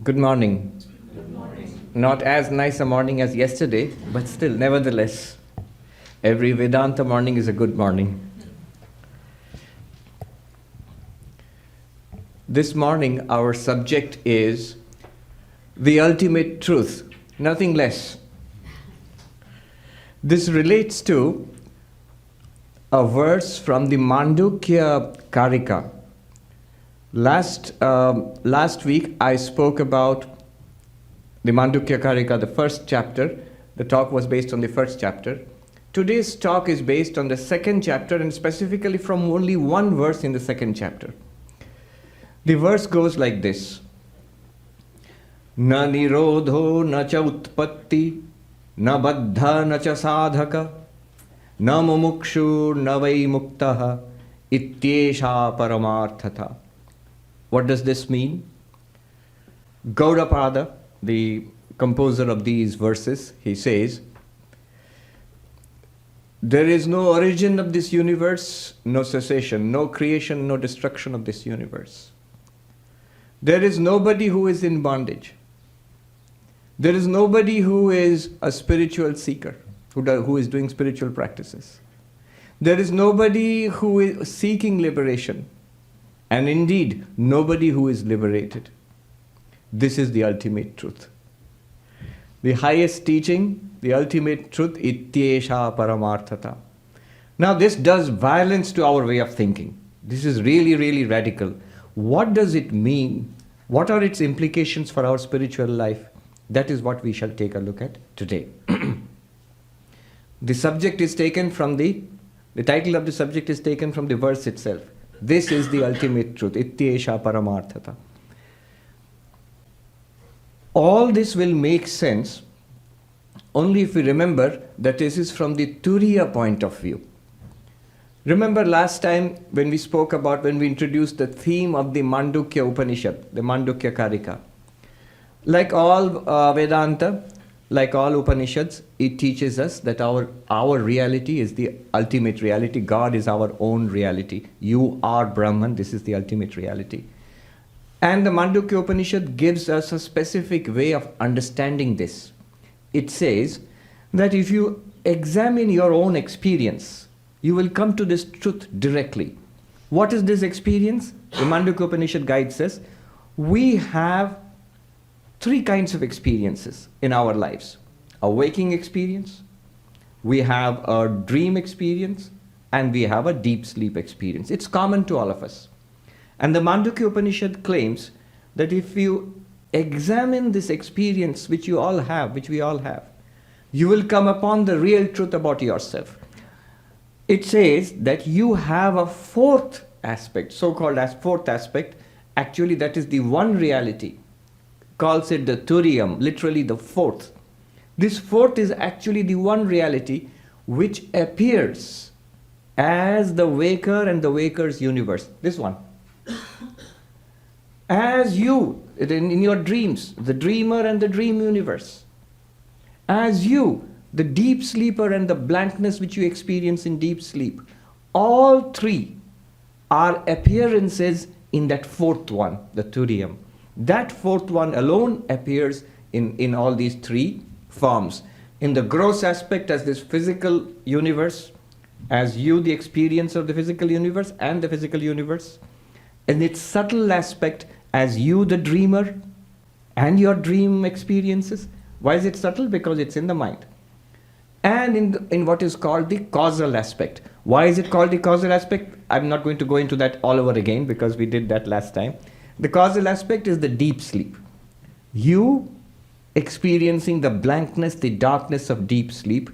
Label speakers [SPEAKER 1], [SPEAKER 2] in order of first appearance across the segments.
[SPEAKER 1] Good morning. Not as nice a morning as yesterday, but still, nevertheless, every Vedanta morning is a good morning. This morning, our subject is the ultimate truth, nothing less. This relates to a verse from the Mandukya Karika. Last week, I spoke about the Mandukya Karika, the first chapter. The talk was based on the first chapter. Today's talk is based on the second chapter and specifically from only one verse in the second chapter. The verse goes like this. Na nirodho na cha utpatti, na baddha na cha sadhaka, na mumukshu na vai muktaha, ityesha paramarthata. What does this mean? Gaudapada, the composer of these verses, he says, there is no origin of this universe, no cessation, no creation, no destruction of this universe. There is nobody who is in bondage. There is nobody who is a spiritual seeker, who is doing spiritual practices. There is nobody who is seeking liberation. And indeed, nobody who is liberated. This is the ultimate truth. The highest teaching, the ultimate truth, ityesha paramarthata. Now this does violence to our way of thinking. This is really, really radical. What does it mean? What are its implications for our spiritual life? That is what we shall take a look at today. The subject is taken from the title of the subject is taken from the verse itself. This is the ultimate truth, ityesha paramarthata. All this will make sense only if we remember that this is from the Turiya point of view. Remember last time when we introduced the theme of the Mandukya Upanishad, the Mandukya Karika. Like all Vedanta, like all Upanishads, it teaches us that our reality is the ultimate reality. God is our own reality. You are Brahman. This is the ultimate reality. And the Mandukya Upanishad gives us a specific way of understanding this. It says that if you examine your own experience, you will come to this truth directly. What is this experience? The Mandukya Upanishad guides us. We have three kinds of experiences in our lives. A waking experience, we have a dream experience, and we have a deep sleep experience. It's common to all of us. And the Mandukya Upanishad claims that if you examine this experience which we all have, you will come upon the real truth about yourself. It says that you have a fourth aspect, so-called as fourth aspect. Actually, that is the one reality. Calls it the Turiyam, literally the fourth. This fourth is actually the one reality which appears as the waker and the waker's universe. This one. As you, in your dreams, the dreamer and the dream universe. As you, the deep sleeper and the blankness which you experience in deep sleep. All three are appearances in that fourth one, the Turiyam. That fourth one alone appears in all these three forms. In the gross aspect as this physical universe, as you the experience of the physical universe and the physical universe. In its subtle aspect as you the dreamer and your dream experiences. Why is it subtle? Because it's in the mind. And in what is called the causal aspect. Why is it called the causal aspect? I'm not going to go into that all over again because we did that last time. The causal aspect is the deep sleep. You experiencing the blankness, the darkness of deep sleep.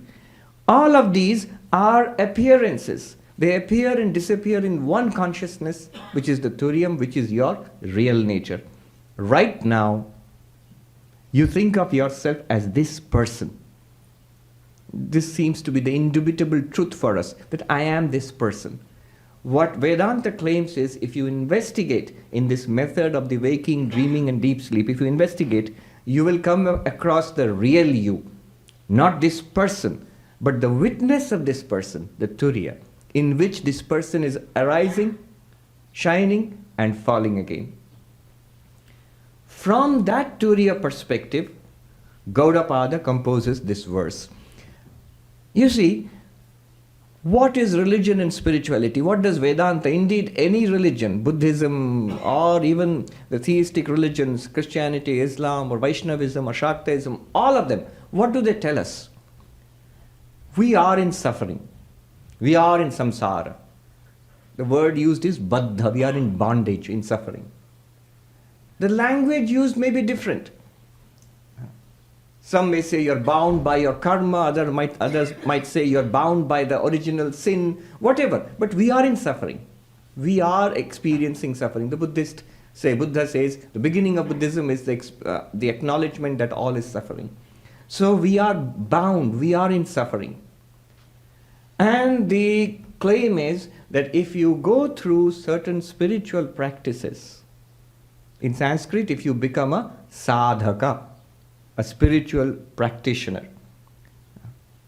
[SPEAKER 1] All of these are appearances. They appear and disappear in one consciousness, which is the Turiyam, which is your real nature. Right now, you think of yourself as this person. This seems to be the indubitable truth for us, that I am this person. What Vedanta claims is, if you investigate in this method of the waking, dreaming, and deep sleep, if you investigate, you will come across the real you. Not this person, but the witness of this person, the Turiya, in which this person is arising, shining, and falling again. From that Turiya perspective, Gaudapada composes this verse. You see, what is religion and spirituality? What does Vedanta, indeed any religion, Buddhism or even the theistic religions, Christianity, Islam or Vaishnavism or Shaktism, all of them, what do they tell us? We are in suffering. We are in samsara. The word used is baddha. We are in bondage, in suffering. The language used may be different. Some may say you're bound by your karma, others might say you're bound by the original sin, whatever. But we are in suffering. We are experiencing suffering. The Buddha says, the beginning of Buddhism is the acknowledgement that all is suffering. So we are bound, we are in suffering. And the claim is that if you go through certain spiritual practices, in Sanskrit, if you become a sadhaka, a spiritual practitioner.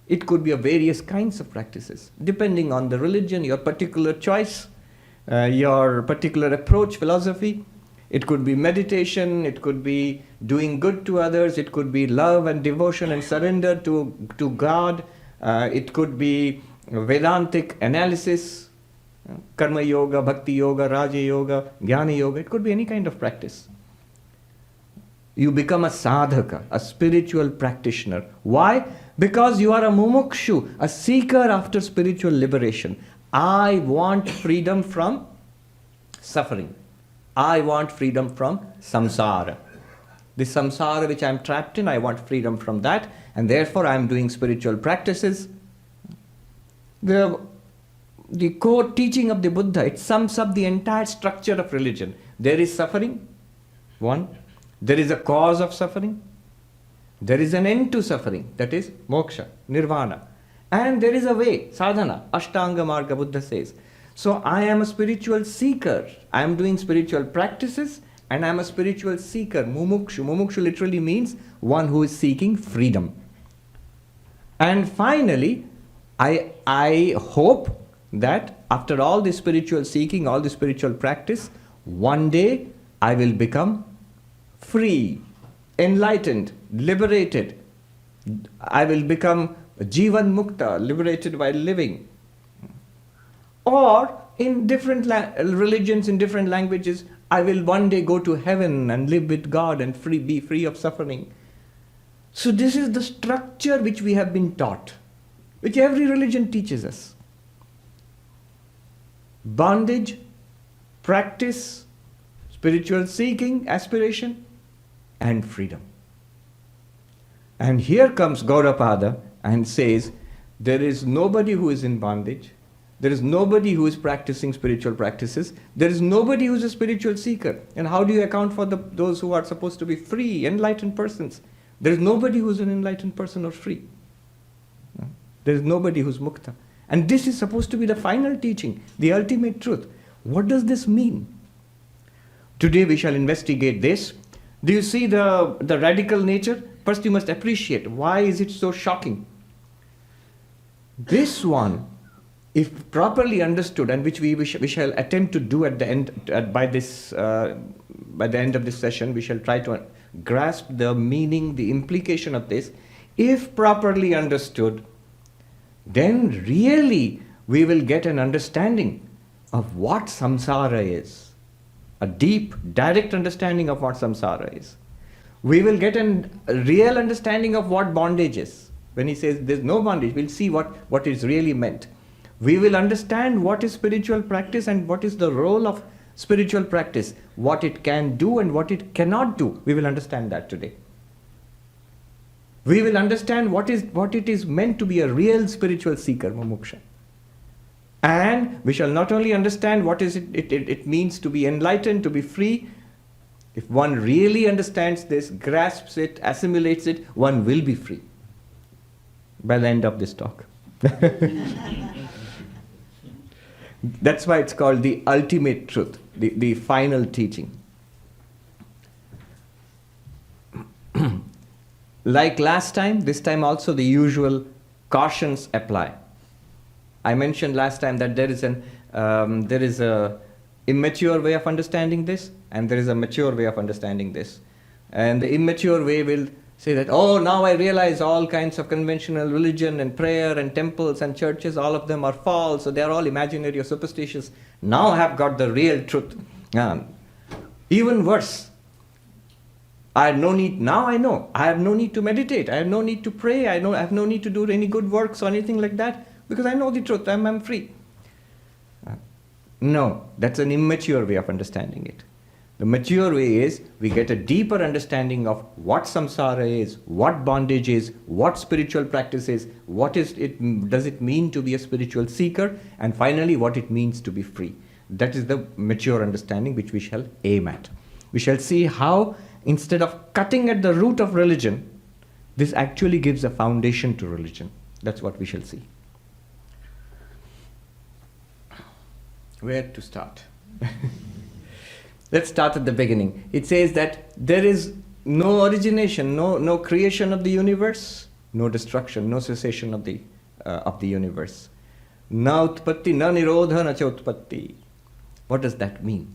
[SPEAKER 1] It could be of various kinds of practices, depending on the religion, your particular choice, your particular approach, philosophy. It could be meditation, it could be doing good to others, it could be love and devotion and surrender to God, it could be Vedantic analysis, karma yoga, bhakti yoga, raja yoga, jnana yoga, it could be any kind of practice. You become a sadhaka, a spiritual practitioner. Why? Because you are a mumukshu, a seeker after spiritual liberation. I want freedom from suffering. I want freedom from samsara. The samsara which I am trapped in, I want freedom from that, and therefore I am doing spiritual practices. The core teaching of the Buddha, it sums up the entire structure of religion. There is suffering, one. There is a cause of suffering. There is an end to suffering, that is moksha, nirvana. And there is a way, sadhana, ashtanga marga, Buddha says. So I am a spiritual seeker. I am doing spiritual practices and I am a spiritual seeker, mumukshu. Mumukshu literally means one who is seeking freedom. And finally, I hope that after all the spiritual seeking, all the spiritual practice, one day I will become free, enlightened, liberated. I will become Jivan Mukta, liberated while living. Or in different religions, in different languages, I will one day go to heaven and live with God and be free of suffering. So this is the structure which we have been taught, which every religion teaches us. Bondage, practice, spiritual seeking, aspiration, and freedom. And here comes Gaudapada and says, there is nobody who is in bondage. There is nobody who is practicing spiritual practices. There is nobody who is a spiritual seeker. And how do you account for those who are supposed to be free, enlightened persons? There is nobody who is an enlightened person or free. There is nobody who is mukta. And this is supposed to be the final teaching, the ultimate truth. What does this mean? Today we shall investigate this. Do you see the radical nature? First you must appreciate why is it so shocking. This one, if properly understood, and which we shall attempt to do at the end, by the end of this session, we shall try to grasp the meaning, the implication of this. If properly understood, then really we will get an understanding of what samsara is. A deep, direct understanding of what samsara is. We will get a real understanding of what bondage is. When he says there's no bondage, we'll see what is really meant. We will understand what is spiritual practice and what is the role of spiritual practice, what it can do and what it cannot do. We will understand that today. We will understand what it is meant to be a real spiritual seeker, mumuksha. And we shall not only understand what is it means to be enlightened, to be free. If one really understands this, grasps it, assimilates it, one will be free by the end of this talk. That's why it's called the ultimate truth, the final teaching. Like last time, this time also the usual cautions apply. I mentioned last time that there is a immature way of understanding this, and there is a mature way of understanding this. And the immature way will say that, oh, now I realize all kinds of conventional religion and prayer and temples and churches, all of them are false, so they are all imaginary or superstitious. Now I have got the real truth. Even worse, I have no need, now I know, I have no need to meditate, I have no need to pray, I have no need to do any good works or anything like that, because I know the truth, I'm free. No, that's an immature way of understanding it. The mature way is, we get a deeper understanding of what samsara is, what bondage is, what spiritual practice is, what does it mean to be a spiritual seeker, and finally what it means to be free. That is the mature understanding which we shall aim at. We shall see how, instead of cutting at the root of religion, this actually gives a foundation to religion. That's what we shall see. Where to start? Let's start at the beginning. It says that there is no origination, no creation of the universe, no destruction, no cessation of the universe. Na utpatti, na nirodha, na cha utpatti. What does that mean?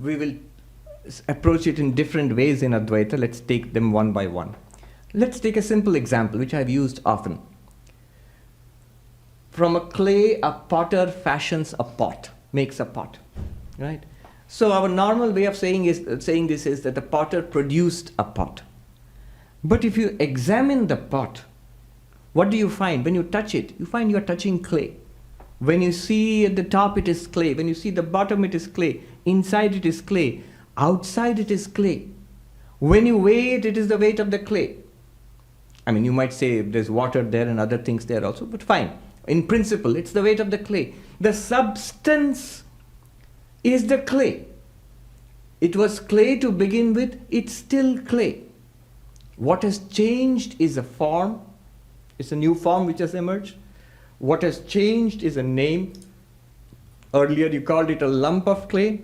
[SPEAKER 1] We will approach it in different ways in Advaita. Let's take them one by one. Let's take a simple example, which I've used often. From a clay, a potter fashions a pot, makes a pot, right? So our normal way of saying this is that the potter produced a pot. But if you examine the pot, what do you find? When you touch it, you find you are touching clay. When you see at the top, it is clay. When you see the bottom, it is clay. Inside, it is clay. Outside, it is clay. When you weigh it, it is the weight of the clay. I mean, you might say there's water there and other things there also, but fine. In principle, it's the weight of the clay. The substance is the clay. It was clay to begin with, it's still clay. What has changed is a form. It's a new form which has emerged. What has changed is a name. Earlier you called it a lump of clay.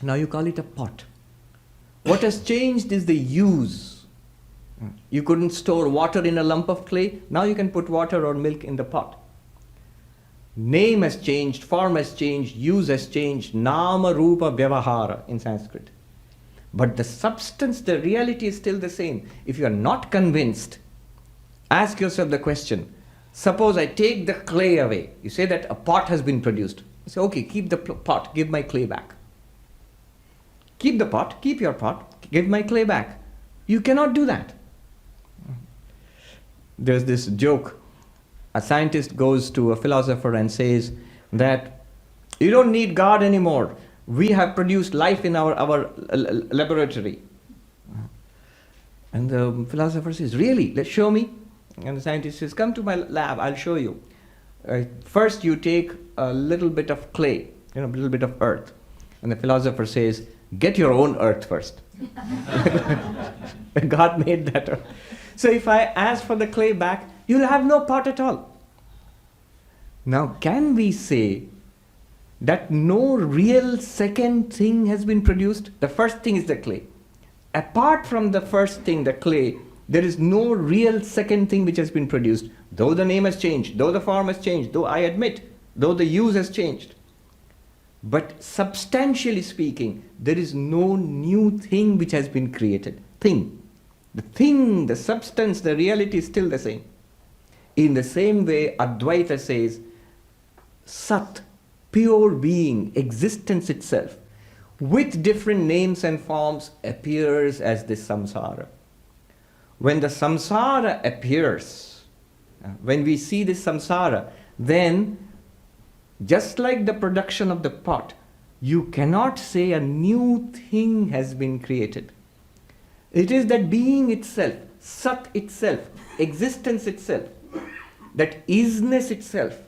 [SPEAKER 1] Now you call it a pot. What has changed is the use. You couldn't store water in a lump of clay. Now you can put water or milk in the pot. Name has changed, form has changed, use has changed, nama rupa vyavahara in Sanskrit. But the substance, the reality is still the same. If you are not convinced, ask yourself the question, suppose I take the clay away. You say that a pot has been produced. You say, okay, keep the pot, give my clay back. Keep the pot, keep your pot, give my clay back. You cannot do that. There's this joke. A scientist goes to a philosopher and says that you don't need God anymore. We have produced life in our laboratory. And the philosopher says, really? Let's show me. And the scientist says, come to my lab, I'll show you. First you take a little bit of clay, a little bit of earth. And the philosopher says, get your own earth first. God made that earth. So if I ask for the clay back, you'll have no pot at all. Now, can we say that no real second thing has been produced? The first thing is the clay. Apart from the first thing, the clay, there is no real second thing which has been produced. Though the name has changed, though the form has changed, though I admit, though the use has changed. But substantially speaking, there is no new thing which has been created. The thing, the substance, the reality is still the same. In the same way, Advaita says, Sat, pure being, existence itself, with different names and forms, appears as this samsara. When the samsara appears, when we see this samsara, then, just like the production of the pot, you cannot say a new thing has been created. It is that being itself, Sat itself, existence itself, that isness itself,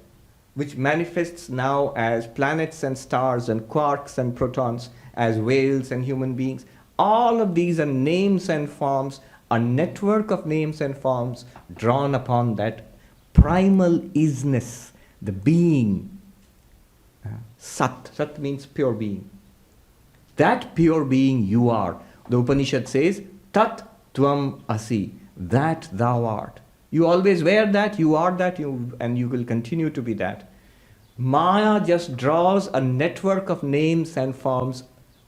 [SPEAKER 1] which manifests now as planets and stars and quarks and protons, as whales and human beings. All of these are names and forms, a network of names and forms drawn upon that primal isness, the being. Sat. Sat means pure being. That pure being you are. The Upanishad says, Tat Tvam Asi, that thou art. You always were that, you are that, and you will continue to be that. Maya just draws a network of names and forms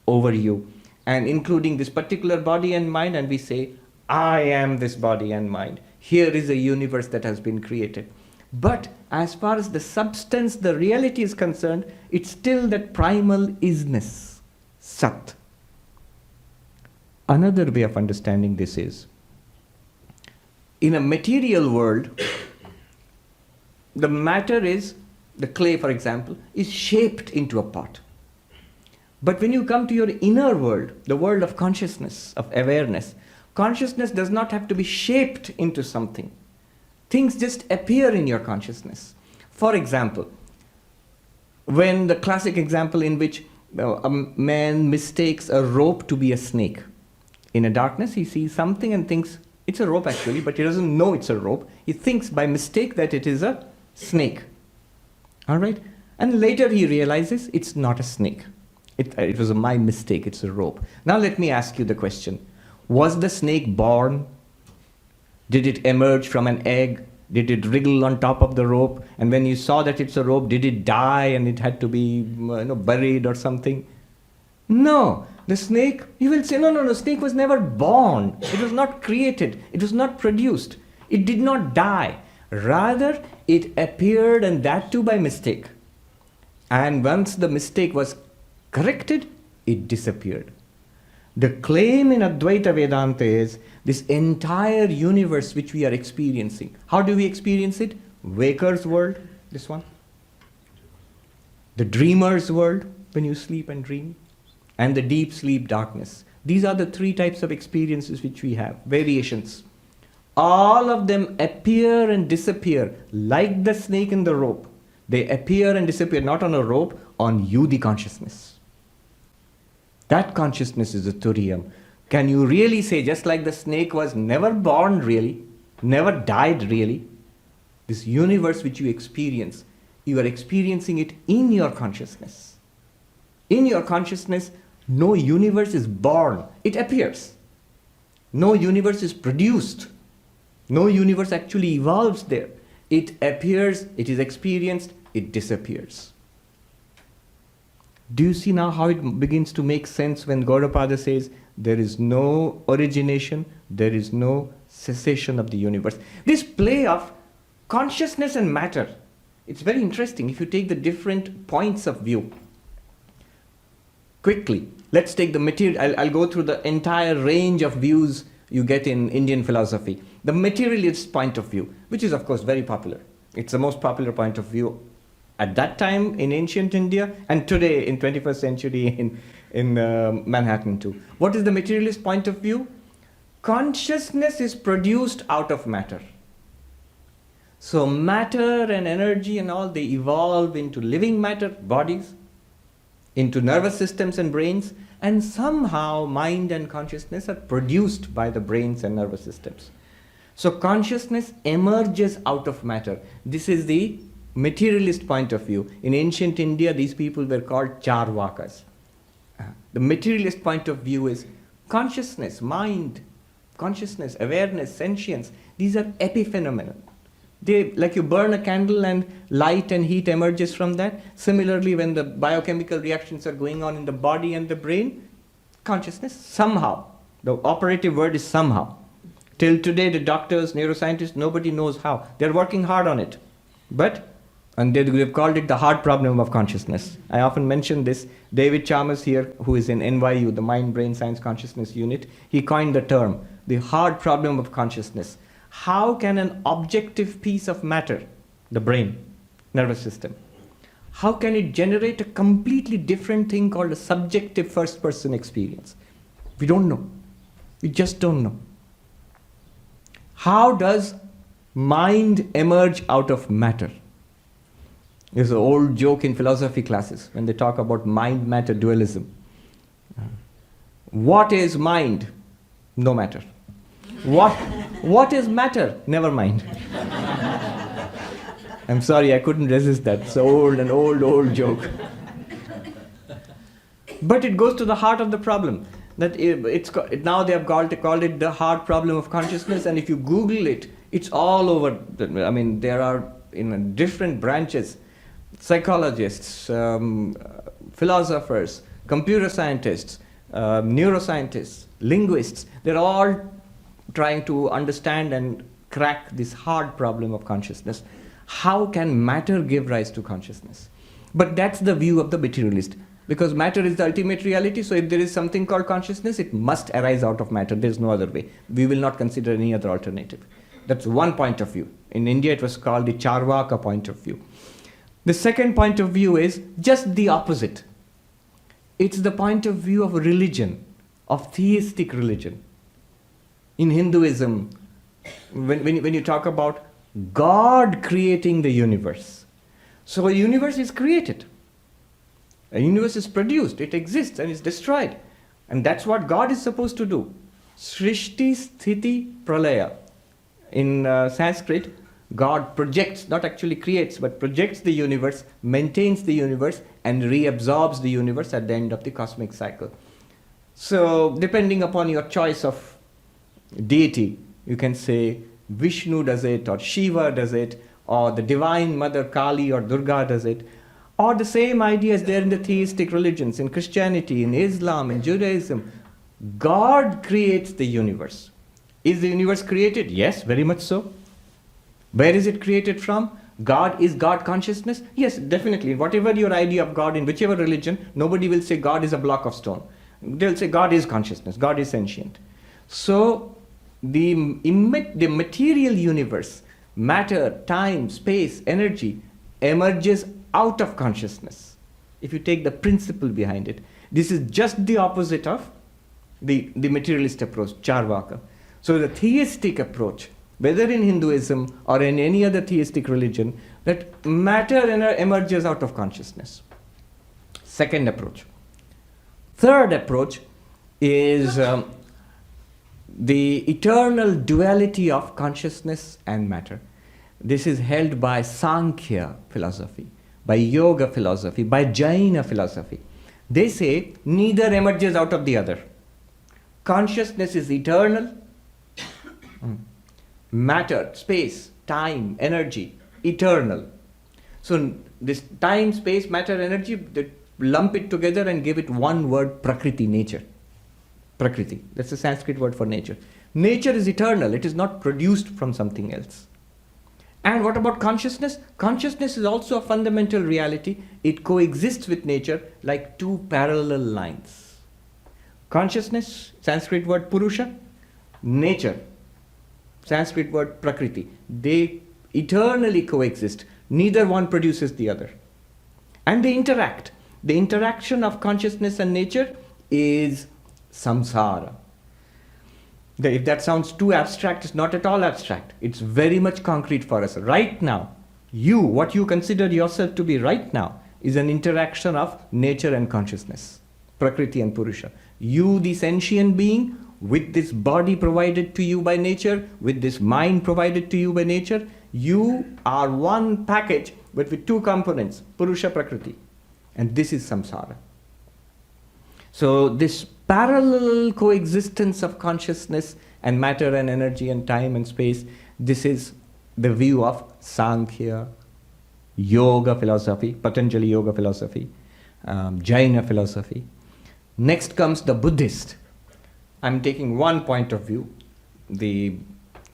[SPEAKER 1] over you, and including this particular body and mind, and we say, I am this body and mind. Here is a universe that has been created. But as far as the substance, the reality is concerned, it's still that primal isness, Sat. Another way of understanding this is, in a material world, the matter is, the clay, for example, is shaped into a pot. But when you come to your inner world, the world of consciousness, of awareness, consciousness does not have to be shaped into something. Things just appear in your consciousness. For example, when the classic example in which a man mistakes a rope to be a snake. In a darkness, he sees something and thinks, it's a rope actually, but he doesn't know it's a rope. He thinks by mistake that it is a snake. All right? And later he realizes it's not a snake. It was my mistake, it's a rope. Now let me ask you the question. Was the snake born? Did it emerge from an egg? Did it wriggle on top of the rope? And when you saw that it's a rope, did it die and it had to be buried or something? No. The snake, you will say, no, the snake was never born. It was not created. It was not produced. It did not die. Rather, it appeared, and that too by mistake. And once the mistake was corrected, it disappeared. The claim in Advaita Vedanta is this entire universe which we are experiencing. How do we experience it? Waker's world, this one. The dreamer's world, when you sleep and dream. And the deep sleep darkness. These are the three types of experiences which we have, variations. All of them appear and disappear like the snake in the rope. They appear and disappear not on a rope, on you, the consciousness. That consciousness is a Turiyam. Can you really say, just like the snake was never born really, never died really, this universe which you experience, you are experiencing it in your consciousness. In your consciousness, no universe is born. It appears. No universe is produced. No universe actually evolves there. It appears, it is experienced, it disappears. Do you see now how it begins to make sense when Gaudapada says there is no origination, there is no cessation of the universe? This play of consciousness and matter, it's very interesting if you take the different points of view. Quickly, let's take the material. I'll go through the entire range of views you get in Indian philosophy. The materialist point of view, which is of course very popular. It's the most popular point of view at that time in ancient India and today in 21st century in Manhattan too. What is the materialist point of view? Consciousness is produced out of matter. So matter and energy and all, they evolve into living matter, bodies, into nervous systems and brains, and somehow mind and consciousness are produced by the brains and nervous systems. So consciousness emerges out of matter. This is the materialist point of view. In ancient India, these people were called Charvakas. The materialist point of view is consciousness, mind, consciousness, awareness, sentience. These are epiphenomena. They, like you burn a candle and light and heat emerges from that. Similarly, when the biochemical reactions are going on in the body and the brain, consciousness somehow, the operative word is somehow. Till today, the doctors, neuroscientists, nobody knows how. They're working hard on it. And they've called it the hard problem of consciousness. I often mention this. David Chalmers here, who is in NYU, the Mind, Brain Science Consciousness Unit, he coined the term, the hard problem of consciousness. How can an objective piece of matter, the brain, nervous system, how can it generate a completely different thing called a subjective first-person experience? We don't know. We just don't know. How does mind emerge out of matter? There's an old joke in philosophy classes when they talk about mind-matter dualism. What is mind? No matter. What is matter? Never mind. I'm sorry, I couldn't resist that. It's an old joke. But it goes to the heart of the problem. That now they have called it the hard problem of consciousness, and if you Google it, it's all over. There are in different branches. psychologists, philosophers, computer scientists, neuroscientists, linguists, they're all trying to understand and crack this hard problem of consciousness. How can matter give rise to consciousness? But that's the view of the materialist. Because matter is the ultimate reality, so if there is something called consciousness, it must arise out of matter. There's no other way. We will not consider any other alternative. That's one point of view. In India, it was called the Charvaka point of view. The second point of view is just the opposite. It's the point of view of religion, of theistic religion. In Hinduism, when you talk about God creating the universe, so a universe is created. A universe is produced, it exists and is destroyed. And that's what God is supposed to do. Srishti, Sthiti, Pralaya. In Sanskrit, God projects, not actually creates, but projects the universe, maintains the universe, and reabsorbs the universe at the end of the cosmic cycle. So, depending upon your choice of deity, you can say Vishnu does it, or Shiva does it, or the Divine Mother Kali or Durga does it. Or the same idea is there in the theistic religions, in Christianity, in Islam, in Judaism. God creates the universe. Is the universe created? Yes, very much so. Where is it created from? God, is God consciousness? Yes, definitely. Whatever your idea of God, in whichever religion, nobody will say God is a block of stone. They'll say God is consciousness, God is sentient. So, the material universe, matter, time, space, energy, emerges out of consciousness. If you take the principle behind it, this is just the opposite of the materialist approach, Charvaka. So the theistic approach, whether in Hinduism or in any other theistic religion, that matter emerges out of consciousness. Second approach. Third approach is the eternal duality of consciousness and matter. This is held by Sankhya philosophy, by Yoga philosophy, by Jaina philosophy. They say neither emerges out of the other. Consciousness is eternal. Matter, space, time, energy, eternal. So this time, space, matter, energy, they lump it together and give it one word, Prakriti, nature. Prakriti, that's the Sanskrit word for nature. Nature is eternal, it is not produced from something else. And what about consciousness? Consciousness is also a fundamental reality. It coexists with nature like two parallel lines. Consciousness, Sanskrit word Purusha, nature, Sanskrit word Prakriti. They eternally coexist. Neither one produces the other. And they interact. The interaction of consciousness and nature is samsara. If that sounds too abstract, it's not at all abstract. It's very much concrete for us. Right now, what you consider yourself to be right now, is an interaction of nature and consciousness, Prakriti and Purusha. You, the sentient being, with this body provided to you by nature, with this mind provided to you by nature, you are one package, but with two components, Purusha, Prakriti. And this is samsara. So this parallel coexistence of consciousness and matter and energy and time and space, this is the view of Sankhya, Yoga philosophy, Patanjali Yoga philosophy, Jaina philosophy. Next comes the Buddhist. I'm taking one point of view, the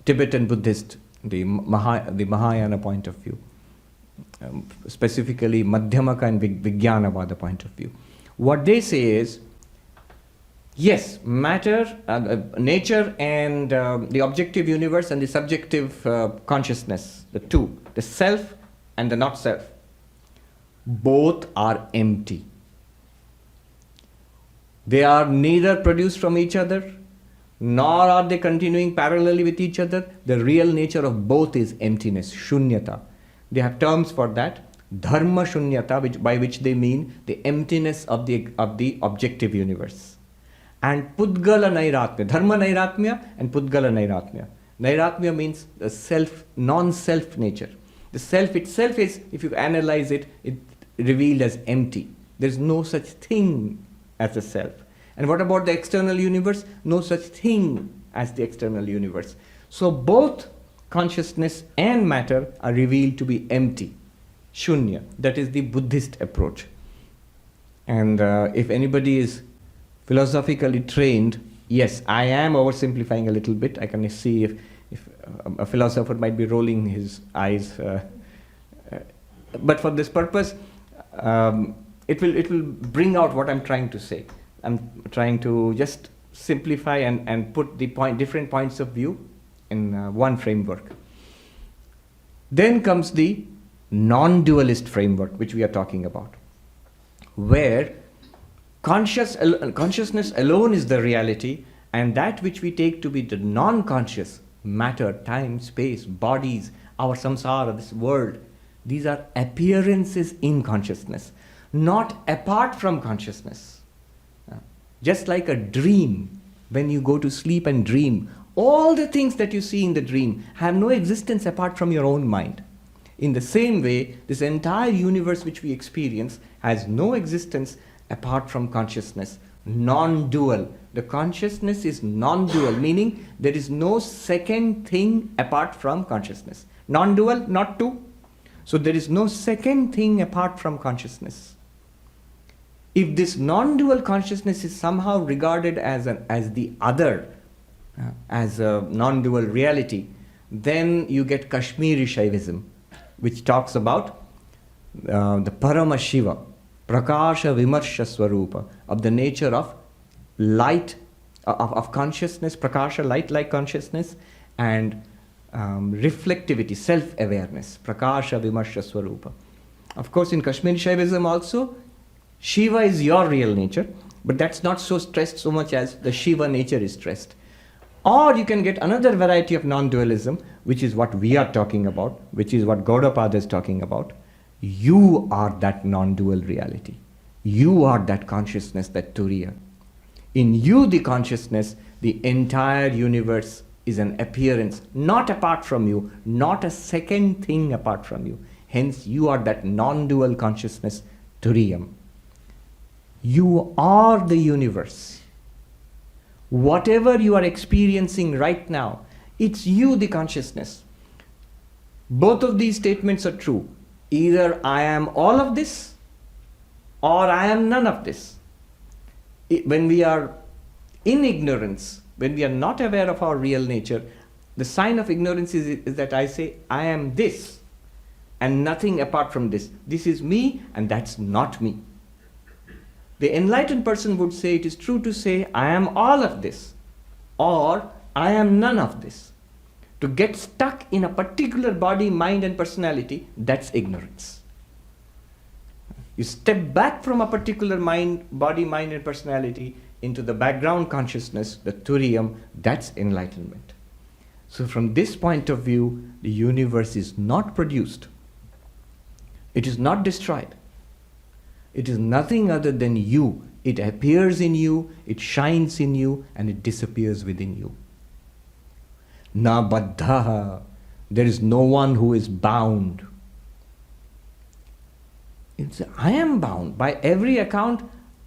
[SPEAKER 1] Tibetan Buddhist, the Mahayana point of view, specifically Madhyamaka and Vijnanavada point of view. What they say is, yes, matter, nature and the objective universe and the subjective consciousness, the two, the self and the not self, both are empty. They are neither produced from each other, nor are they continuing parallelly with each other. The real nature of both is emptiness, shunyata. They have terms for that. Dharma shunyata, by which they mean the emptiness of the objective universe. And Pudgala Nairatmya, Dharma Nairatmya and Pudgala Nairatmya. Nairatmya means the self, non-self nature. The self itself is, if you analyze it, it's revealed as empty. There is no such thing as the self. And what about the external universe? No such thing as the external universe. So both consciousness and matter are revealed to be empty. Shunya. That is the Buddhist approach. And if anybody is philosophically trained, yes, I am oversimplifying a little bit. I can see if a philosopher might be rolling his eyes. But for this purpose, it will bring out what I'm trying to say. I'm trying to just simplify and put the different points of view in one framework. Then comes the non-dualist framework, which we are talking about, where consciousness alone is the reality, and that which we take to be the non-conscious, matter, time, space, bodies, our samsara, this world, these are appearances in consciousness, not apart from consciousness. Just like a dream, when you go to sleep and dream, all the things that you see in the dream have no existence apart from your own mind. In the same way, this entire universe which we experience has no existence apart from consciousness. Non-dual. The consciousness is non-dual, meaning there is no second thing apart from consciousness. Non-dual, not two. So there is no second thing apart from consciousness. If this non-dual consciousness is somehow regarded as the other, as a non-dual reality, then you get Kashmiri Shaivism, which talks about the Parama Shiva, Prakasha Vimarsha Swarupa, of the nature of light, of consciousness, Prakasha, light like consciousness, and reflectivity, self-awareness, Prakasha Vimarsha Swarupa. Of course, in Kashmiri Shaivism also, Shiva is your real nature, but that's not so stressed so much as the Shiva nature is stressed. Or you can get another variety of non-dualism, which is what we are talking about, which is what Gaudapada is talking about. You are that non-dual reality. You are that consciousness, that Turiya. In you, the consciousness, the entire universe is an appearance, not apart from you, not a second thing apart from you. Hence, you are that non-dual consciousness, Turiyam. You are the universe. Whatever you are experiencing right now, it's you, the consciousness. Both of these statements are true. Either I am all of this, or I am none of this. When we are in ignorance, when we are not aware of our real nature, the sign of ignorance is that I say, I am this, and nothing apart from this. This is me, and that's not me. The enlightened person would say, it is true to say, I am all of this, or I am none of this. To get stuck in a particular body, mind, and personality, that's ignorance. You step back from a particular body, mind, and personality into the background consciousness, the Turiyam, that's enlightenment. So from this point of view, the universe is not produced. It is not destroyed. It is nothing other than you. It appears in you, it shines in you, and it disappears within you. Na baddha. There is no one who is bound. I am bound. By every account,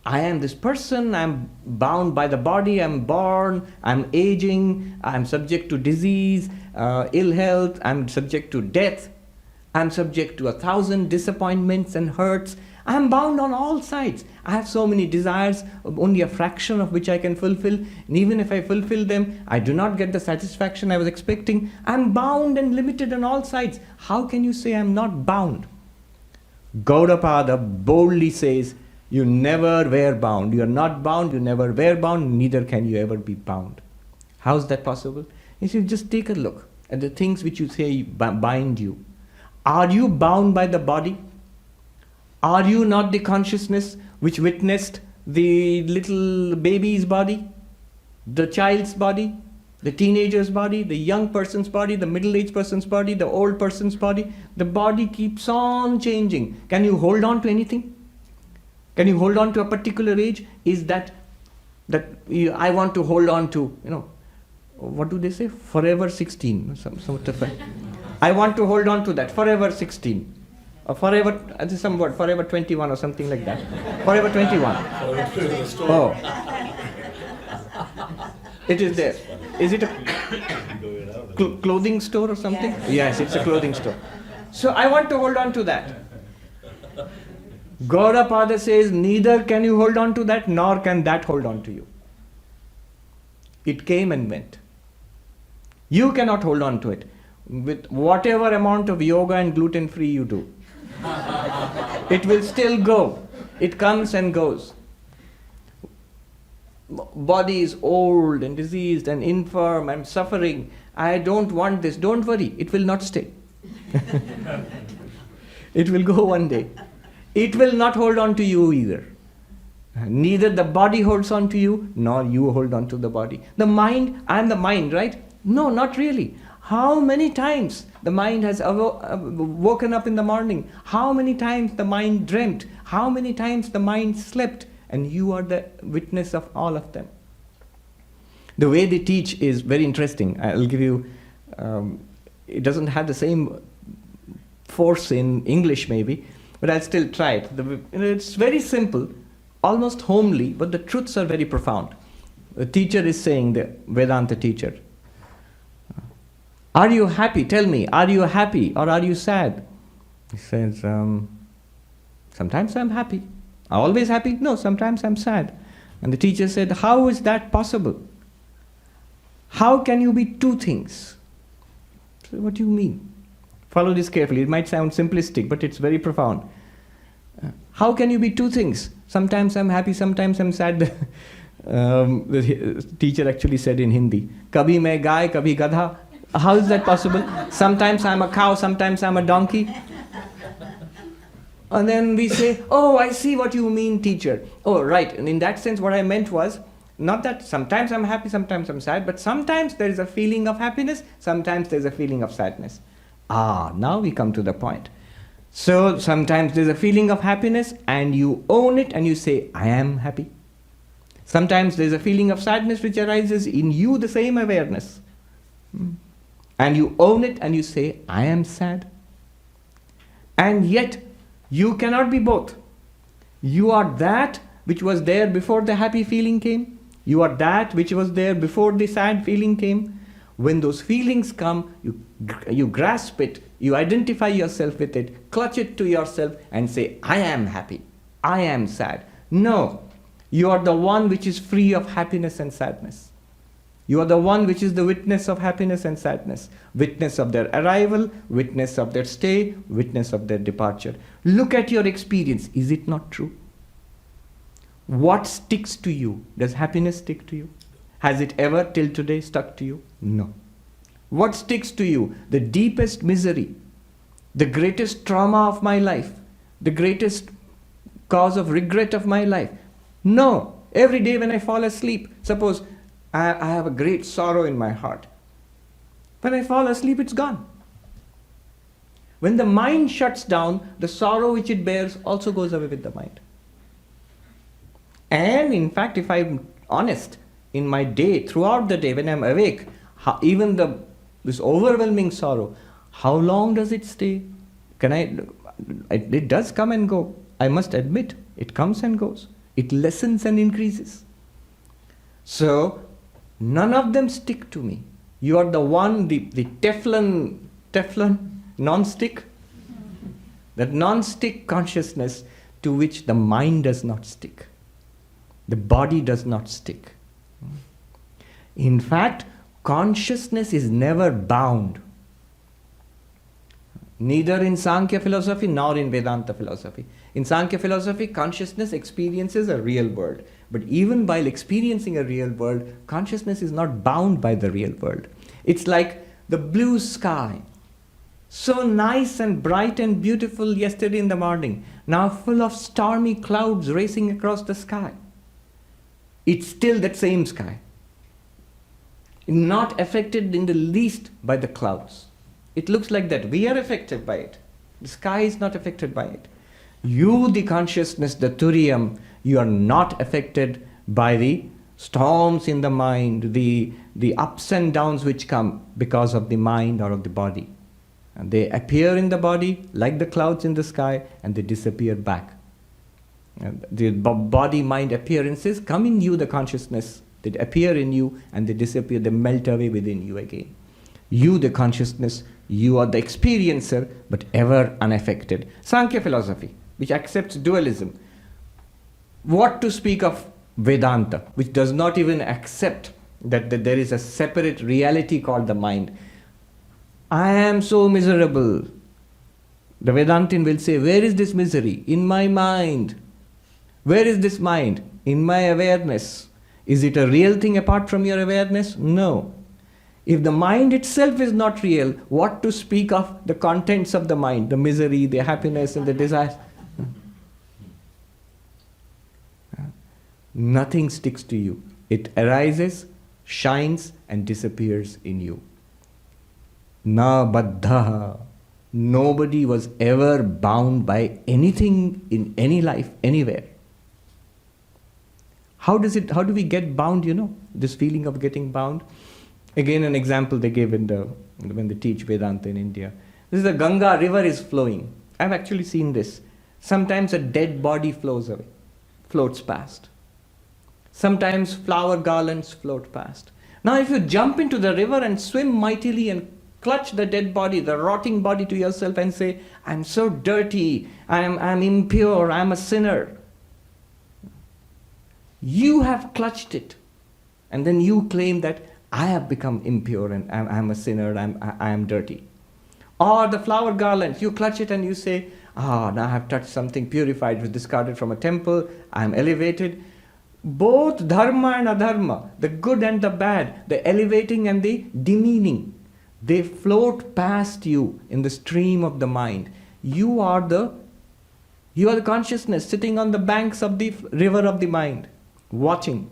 [SPEAKER 1] I am this person, I am bound by the body, I am born, I am aging, I am subject to disease, ill health, I am subject to death, I am subject to 1,000 disappointments and hurts. I am bound on all sides. I have so many desires, only a fraction of which I can fulfill. And even if I fulfill them, I do not get the satisfaction I was expecting. I am bound and limited on all sides. How can you say I am not bound? Gaudapada boldly says, you never were bound. You are not bound, you never were bound, neither can you ever be bound. How is that possible? He says, just take a look at the things which you say bind you. Are you bound by the body? Are you not the consciousness which witnessed the little baby's body, the child's body, the teenager's body, the young person's body, the middle-aged person's body, the old person's body? The body keeps on changing. Can you hold on to anything? Can you hold on to a particular age? Is that I want to hold on to, what do they say? Forever 16. I want to hold on to that, forever 16. Or forever, some word, forever 21 or something like that. Forever 21. Oh. It is there. Is it a clothing store or something? Yes, it's a clothing store. So I want to hold on to that. Gaudapada says, neither can you hold on to that, nor can that hold on to you. It came and went. You cannot hold on to it. With whatever amount of yoga and gluten-free you do, it will still go. It comes and goes. Body is old and diseased and infirm and suffering. I don't want this. Don't worry, it will not stay. It will go one day. It will not hold on to you either. Neither the body holds on to you, nor you hold on to the body. The mind, I am the mind, right? No, not really. How many times the mind has woken up in the morning? How many times the mind dreamt? How many times the mind slept? And you are the witness of all of them. The way they teach is very interesting. I'll give you, it doesn't have the same force in English maybe, but I'll still try it. It's very simple, almost homely, but the truths are very profound. The teacher is saying, the Vedanta teacher, are you happy? Tell me, are you happy or are you sad? He says, sometimes I'm happy. Always happy? No, sometimes I'm sad. And the teacher said, how is that possible? How can you be two things? So what do you mean? Follow this carefully. It might sound simplistic, but it's very profound. How can you be two things? Sometimes I'm happy, sometimes I'm sad. The teacher actually said in Hindi, Kabhi main gaay, kabhi gadha. How is that possible? Sometimes I'm a cow, sometimes I'm a donkey. And then we say, oh, I see what you mean, teacher. Oh, right. And in that sense, what I meant was, not that sometimes I'm happy, sometimes I'm sad, but sometimes there is a feeling of happiness, sometimes there's a feeling of sadness. Now we come to the point. So sometimes there's a feeling of happiness and you own it and you say, I am happy. Sometimes there's a feeling of sadness which arises in you, the same awareness. And you own it and you say, I am sad. And yet, you cannot be both. You are that which was there before the happy feeling came. You are that which was there before the sad feeling came. When those feelings come, you grasp it, you identify yourself with it, clutch it to yourself and say, I am happy, I am sad. No, you are the one which is free of happiness and sadness. You are the one which is the witness of happiness and sadness, witness of their arrival, witness of their stay, witness of their departure. Look at your experience. Is it not true? What sticks to you? Does happiness stick to you? Has it ever till today stuck to you? No. What sticks to you? The deepest misery, the greatest trauma of my life, the greatest cause of regret of my life? No. Every day when I fall asleep, suppose I have a great sorrow in my heart. When I fall asleep, it's gone. When the mind shuts down, the sorrow which it bears also goes away with the mind. And in fact, if I'm honest, in my day, throughout the day, when I'm awake, even this overwhelming sorrow, how long does it stay? It does come and go. I must admit, it comes and goes. It lessens and increases. So, none of them stick to me. You are the one, the Teflon non-stick, that non-stick consciousness to which the mind does not stick. The body does not stick. In fact, consciousness is never bound. Neither in Sankhya philosophy nor in Vedanta philosophy. In Sankhya philosophy, consciousness experiences a real world. But even while experiencing a real world, consciousness is not bound by the real world. It's like the blue sky. So nice and bright and beautiful yesterday in the morning, now full of stormy clouds racing across the sky. It's still that same sky. Not affected in the least by the clouds. It looks like that. We are affected by it. The sky is not affected by it. You, the consciousness, the Turiyam, you are not affected by the storms in the mind, the ups and downs which come because of the mind or of the body. And they appear in the body like the clouds in the sky and they disappear back. And the body-mind appearances come in you, the consciousness. They appear in you and they disappear, they melt away within you again. You, the consciousness, you are the experiencer, but ever unaffected. Sankhya philosophy. which accepts dualism. What to speak of Vedanta, which does not even accept that there is a separate reality called the mind. I am so miserable. The Vedantin will say, where is this misery? In my mind. Where is this mind? In my awareness. Is it a real thing apart from your awareness? No. If the mind itself is not real, what to speak of the contents of the mind, the misery, the happiness and the desires? Nothing sticks to you. It arises, shines and disappears in you. Na baddha. Nobody was ever bound by anything in any life, anywhere. How do we get bound, this feeling of getting bound? Again, an example they gave when they teach Vedanta in India. This is the Ganga river is flowing. I've actually seen this. Sometimes a dead body floats past. Sometimes flower garlands float past. Now if you jump into the river and swim mightily and clutch the dead body, the rotting body to yourself and say, I'm so dirty, I'm impure, I'm a sinner. You have clutched it. And then you claim that I have become impure and I'm a sinner, I am dirty. Or the flower garlands, you clutch it and you say, now I have touched something purified, it was discarded from a temple, I am elevated. Both dharma and adharma, the good and the bad, the elevating and the demeaning, they float past you in the stream of the mind. You are the consciousness sitting on the banks of the river of the mind, watching.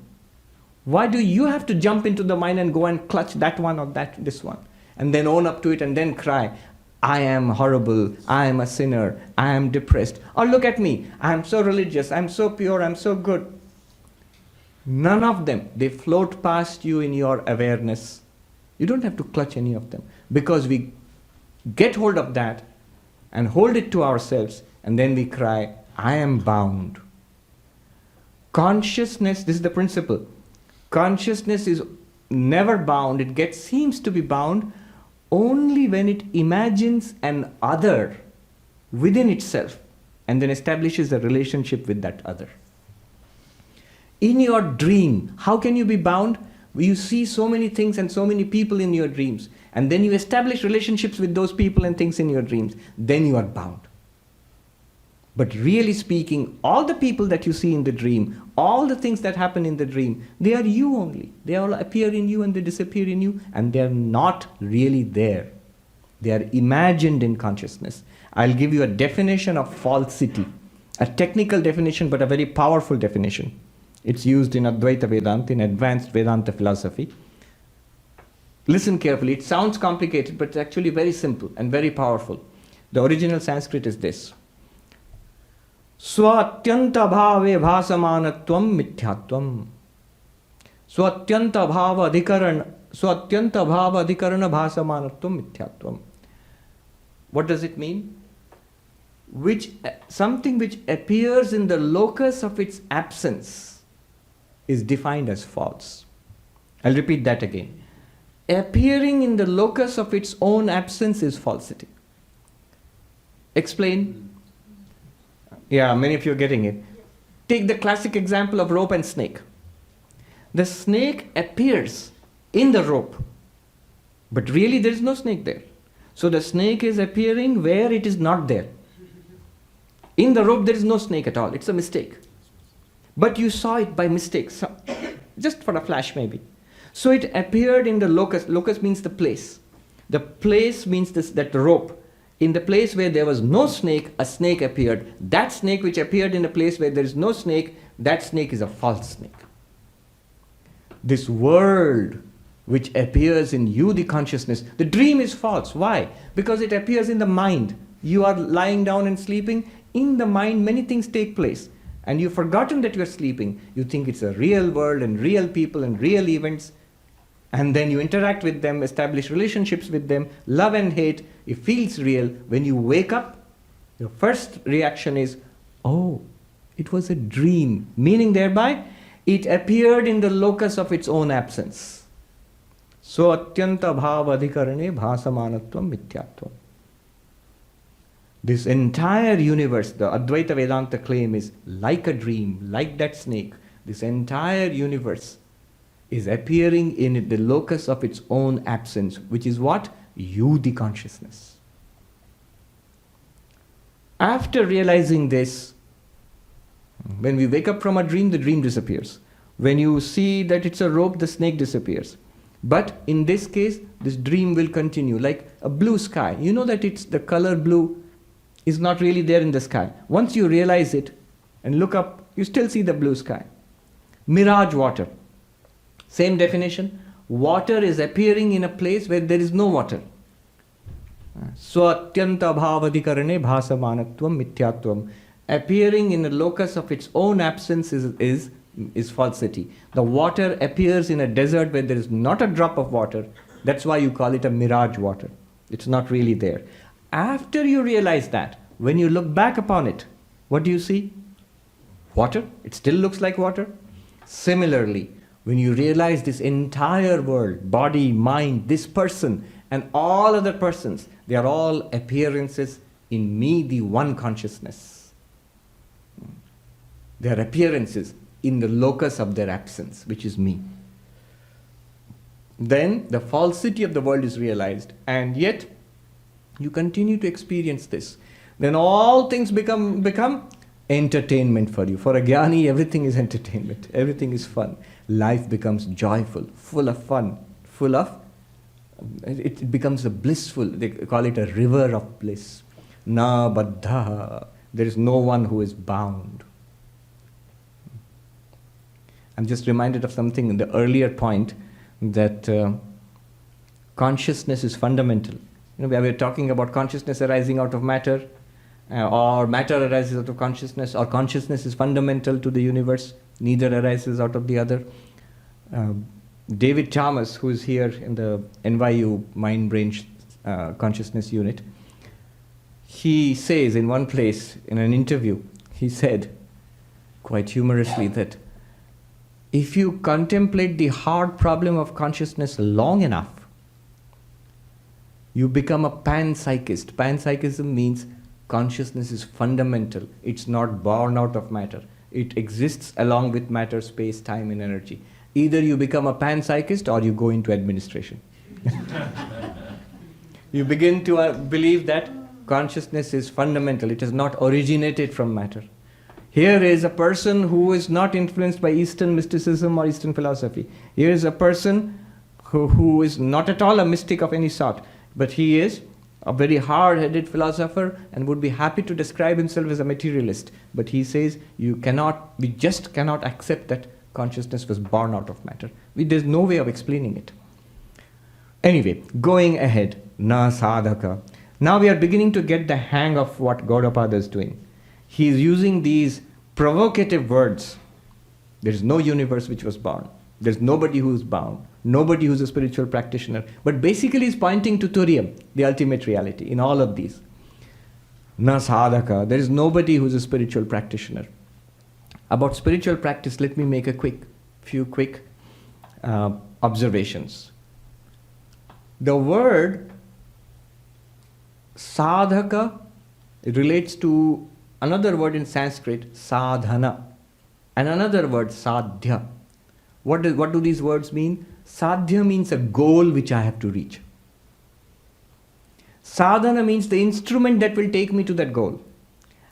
[SPEAKER 1] Why do you have to jump into the mind and go and clutch that one or this one? And then own up to it and then cry, I am horrible, I am a sinner, I am depressed. Or look at me, I am so religious, I am so pure, I am so good. None of them, they float past you in your awareness. You don't have to clutch any of them. Because we get hold of that and hold it to ourselves and then we cry, I am bound. Consciousness, this is the principle. Consciousness is never bound. It seems to be bound only when it imagines an other within itself and then establishes a relationship with that other. In your dream, how can you be bound? You see so many things and so many people in your dreams, and then you establish relationships with those people and things in your dreams. Then you are bound. But really speaking, all the people that you see in the dream, all the things that happen in the dream, they are you only. They all appear in you and they disappear in you, and they are not really there. They are imagined in consciousness. I'll give you a definition of falsity, a technical definition, but a very powerful definition. It's used in Advaita Vedanta, in advanced Vedanta philosophy. Listen carefully. It sounds complicated, but it's actually very simple and very powerful. The original Sanskrit is this. Swatyanta bhave bhasamanatvam mithyatvam. Swatyanta bhava adhikarana bhasamanatvam mithyatvam. What does it mean? Something which appears in the locus of its absence is defined as false. I'll repeat that again. Appearing in the locus of its own absence is falsity. Explain. Yeah, many of you are getting it. Take the classic example of rope and snake. The snake appears in the rope, but really there is no snake there. So the snake is appearing where it is not there. In the rope there is no snake at all. It's a mistake. But you saw it by mistake, just for a flash maybe. So it appeared in the locus. Locus means the place. The place means that rope. In the place where there was no snake, a snake appeared. That snake which appeared in a place where there is no snake, that snake is a false snake. This world which appears in you, the consciousness, the dream is false. Why? Because it appears in the mind. You are lying down and sleeping. In the mind, many things take place. And you've forgotten that you're sleeping. You think it's a real world and real people and real events. And then you interact with them, establish relationships with them, love and hate. It feels real. When you wake up, your first reaction is, oh, it was a dream. Meaning thereby, it appeared in the locus of its own absence. So atyanta bhava adhikarane bhasamanatvam mithyatvam. This entire universe, the Advaita Vedanta claim is like a dream, like that snake. This entire universe is appearing in the locus of its own absence, which is what? You, the consciousness. After realizing this, when we wake up from a dream, the dream disappears. When you see that it's a rope, the snake disappears. But in this case, this dream will continue like a blue sky. You know that it's the color blue is not really there in the sky. Once you realize it and look up, you still see the blue sky. Mirage water. Same definition. Water is appearing in a place where there is no water. Swatyanta bhavadikarane bhasamanatvam mithyatvam. Appearing in a locus of its own absence is falsity. The water appears in a desert where there is not a drop of water. That's why you call it a mirage water. It's not really there. After you realize that, when you look back upon it, what do you see? Water. It still looks like water. Similarly, when you realize this entire world, body, mind, this person, and all other persons, they are all appearances in me, the one consciousness. They are appearances in the locus of their absence, which is me. Then the falsity of the world is realized, and yet you continue to experience this. Then all things become entertainment for you. For a jnani, everything is entertainment. Everything is fun. Life becomes joyful, full of fun, it becomes a blissful, they call it a river of bliss. Na baddha. There is no one who is bound. I'm just reminded of something in the earlier point that consciousness is fundamental. We were talking about consciousness arising out of matter, or matter arises out of consciousness, or consciousness is fundamental to the universe. Neither arises out of the other. David Chalmers, who is here in the NYU Mind Brain Consciousness Unit, he says in one place in an interview, he said quite humorously that if you contemplate the hard problem of consciousness long enough, you become a panpsychist. Panpsychism means consciousness is fundamental. It's not born out of matter. It exists along with matter, space, time, and energy. Either you become a panpsychist or you go into administration. You begin to believe that consciousness is fundamental. It has not originated from matter. Here is a person who is not influenced by Eastern mysticism or Eastern philosophy. Here is a person who is not at all a mystic of any sort, but he is a very hard-headed philosopher and would be happy to describe himself as a materialist. But he says, we just cannot accept that consciousness was born out of matter. There's no way of explaining it. Anyway, going ahead, na sadhaka. Now we are beginning to get the hang of what Gaudapada is doing. He is using these provocative words. There is no universe which was born. There is nobody who is bound. Nobody who is a spiritual practitioner. But basically is pointing to Turiyam, the ultimate reality, in all of these. Na sadhaka. There is nobody who is a spiritual practitioner. About spiritual practice, let me make a few quick observations. The word sadhaka relates to another word in Sanskrit, sadhana, and another word, sadhya. What do these words mean? Sadhya means a goal which I have to reach. Sadhana means the instrument that will take me to that goal.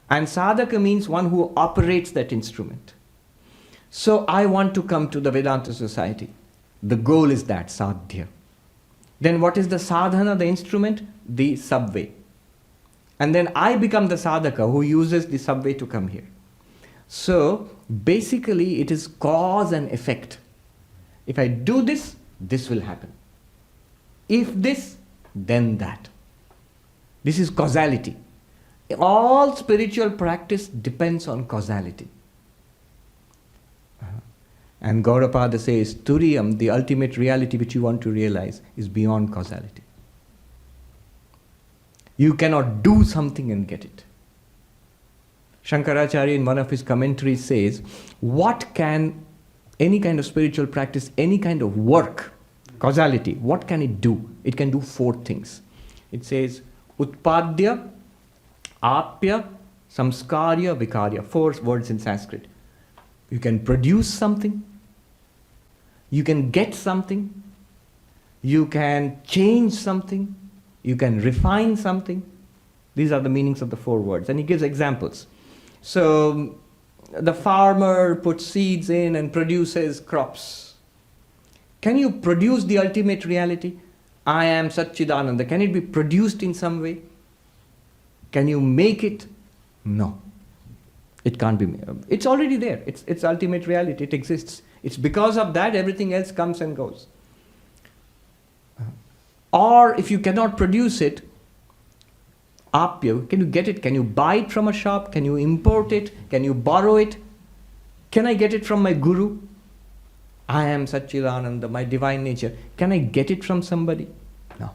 [SPEAKER 1] And sadhaka means one who operates that instrument. So I want to come to the Vedanta Society. The goal is that, sadhya. Then what is the sadhana, the instrument? The subway. And then I become the sadhaka who uses the subway to come here. So basically it is cause and effect. If I do this, this will happen. If this, then that. This is causality. All spiritual practice depends on causality. And Gaudapada says, Turiyam, the ultimate reality which you want to realize, is beyond causality. You cannot do something and get it. Shankaracharya in one of his commentaries says, what can any kind of spiritual practice, any kind of work, causality, what can it do? It can do 4 things. It says, Utpadya, Apya, samskarya, vikarya. 4 words in Sanskrit. You can produce something. You can get something. You can change something. You can refine something. These are the meanings of the 4 words. And he gives examples. So, the farmer puts seeds in and produces crops. Can you produce the ultimate reality? I am Satchidananda. Can it be produced in some way? Can you make it? No. It can't be made. It's already there. It's ultimate reality. It exists. It's because of that everything else comes and goes. Or if you cannot produce it, apya, can you get it? Can you buy it from a shop? Can you import it? Can you borrow it? Can I get it from my guru? I am Satchidananda, my divine nature. Can I get it from somebody? No.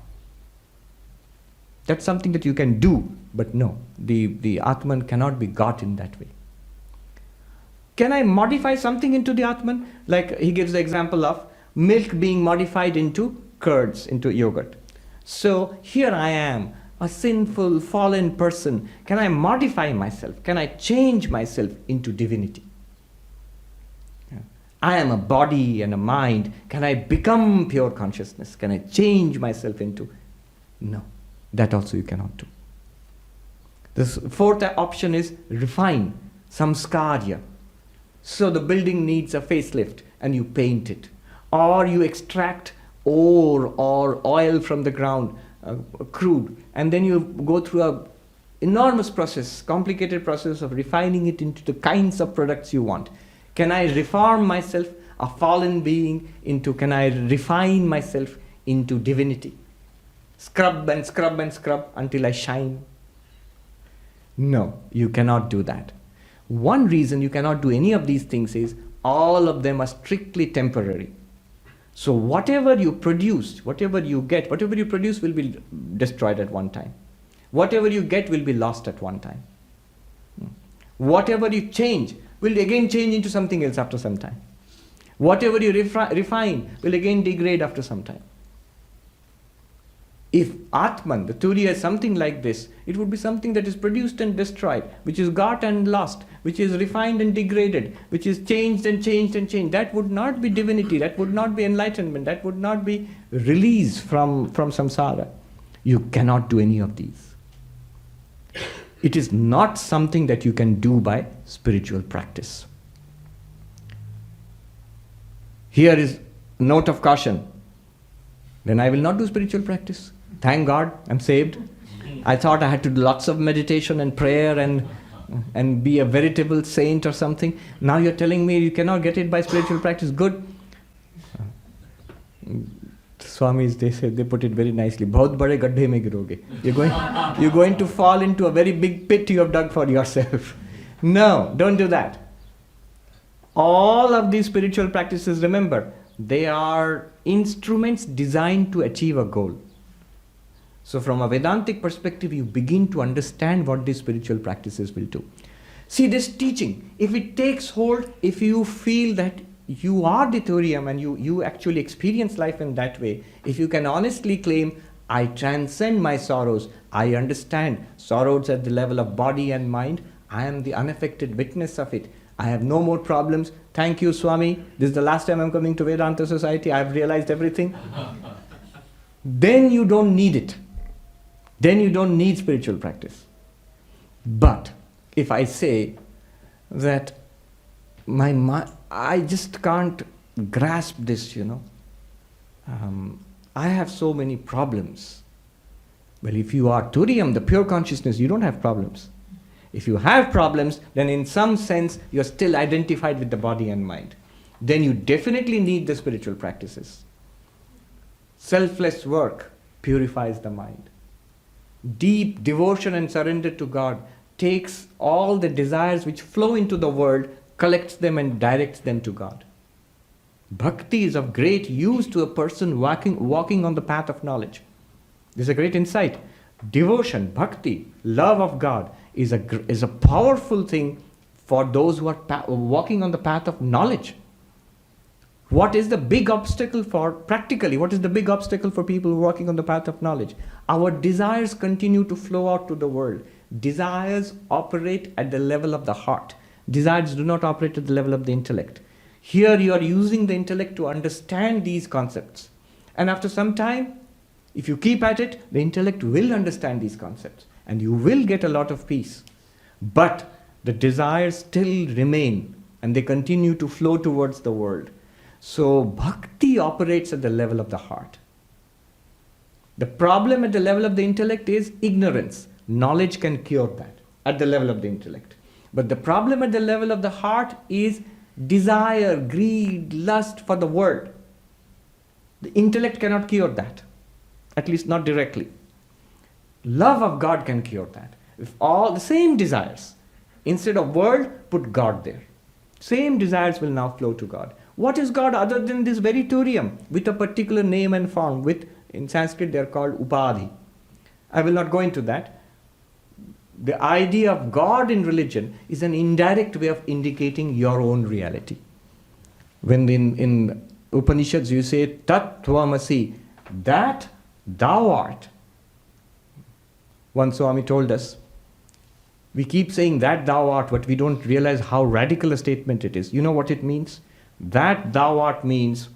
[SPEAKER 1] That's something that you can do, but no. The Atman cannot be got in that way. Can I modify something into the Atman? Like he gives the example of milk being modified into curds, into yogurt. So here I am, a sinful, fallen person. Can I modify myself? Can I change myself into divinity? I am a body and a mind. Can I become pure consciousness? Can I change myself into? No, that also you cannot do. The 4th option is refine, samskarya. So the building needs a facelift and you paint it. Or you extract ore or oil from the ground, crude, and then you go through a enormous process, complicated process of refining it into the kinds of products you want. Can I reform myself, a fallen being, into, can I refine myself into divinity? Scrub and scrub and scrub until I shine? No, you cannot do that. One reason you cannot do any of these things is all of them are strictly temporary. So whatever you produce, whatever you get, whatever you produce will be destroyed at one time. Whatever you get will be lost at one time. Whatever you change will again change into something else after some time. Whatever you refine will again degrade after some time. If Atman, the Turiya, is something like this, it would be something that is produced and destroyed, which is got and lost, which is refined and degraded, which is changed and changed and changed. That would not be divinity, that would not be enlightenment, that would not be release from samsara. You cannot do any of these. It is not something that you can do by spiritual practice. Here is a note of caution. Then I will not do spiritual practice. Thank God, I'm saved. I thought I had to do lots of meditation and prayer and be a veritable saint or something. Now you're telling me you cannot get it by spiritual practice. Good. Swamis, they put it very nicely. Bahut bade gaddhe mein giroge. You're going to fall into a very big pit you have dug for yourself. No, don't do that. All of these spiritual practices, remember, they are instruments designed to achieve a goal. So from a Vedantic perspective, you begin to understand what these spiritual practices will do. See, this teaching, if it takes hold, if you feel that you are the Thuriam and you actually experience life in that way, if you can honestly claim, I transcend my sorrows, I understand sorrows at the level of body and mind, I am the unaffected witness of it, I have no more problems, thank you Swami, this is the last time I'm coming to Vedanta Society, I've realized everything. Then you don't need it. Then you don't need spiritual practice. But if I say that my mind, I just can't grasp this, I have so many problems. Well, if you are Turiam, the pure consciousness, you don't have problems. If you have problems, then in some sense, you're still identified with the body and mind. Then you definitely need the spiritual practices. Selfless work purifies the mind. Deep devotion and surrender to God takes all the desires which flow into the world, collects them and directs them to God. Bhakti is of great use to a person walking on the path of knowledge. This is a great insight. Devotion, bhakti, love of God is a powerful thing for those who are walking on the path of knowledge. What is the big obstacle for, practically, what is the big obstacle for people walking on the path of knowledge? Our desires continue to flow out to the world. Desires operate at the level of the heart. Desires do not operate at the level of the intellect. Here you are using the intellect to understand these concepts. And after some time, if you keep at it, the intellect will understand these concepts. And you will get a lot of peace. But the desires still remain. And they continue to flow towards the world. So bhakti operates at the level of the heart. The problem at the level of the intellect is ignorance. Knowledge can cure that at the level of the intellect. But the problem at the level of the heart is desire, greed, lust for the world. The intellect cannot cure that, at least not directly. Love of God can cure that. If all the same desires, instead of world, put God there. Same desires will now flow to God. What is God other than this very turium with a particular name and form? In Sanskrit they are called upadhi. I will not go into that. The idea of God in religion is an indirect way of indicating your own reality. When in Upanishads you say Tat Tvamasi, that thou art. One Swami told us, we keep saying that thou art, but we don't realize how radical a statement it is. You know what it means? That thou art means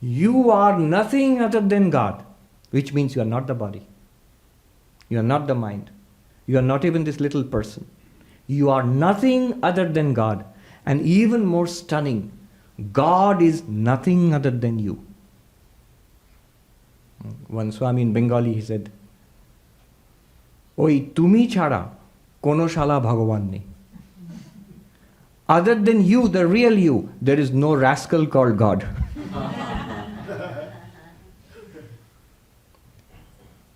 [SPEAKER 1] you are nothing other than God, which means you are not the body. You are not the mind. You are not even this little person. You are nothing other than God. And even more stunning, God is nothing other than you. One Swami in Bengali, he said, Oi tumi chhada kono shala bhagavan nei. Other than you, the real you, there is no rascal called God.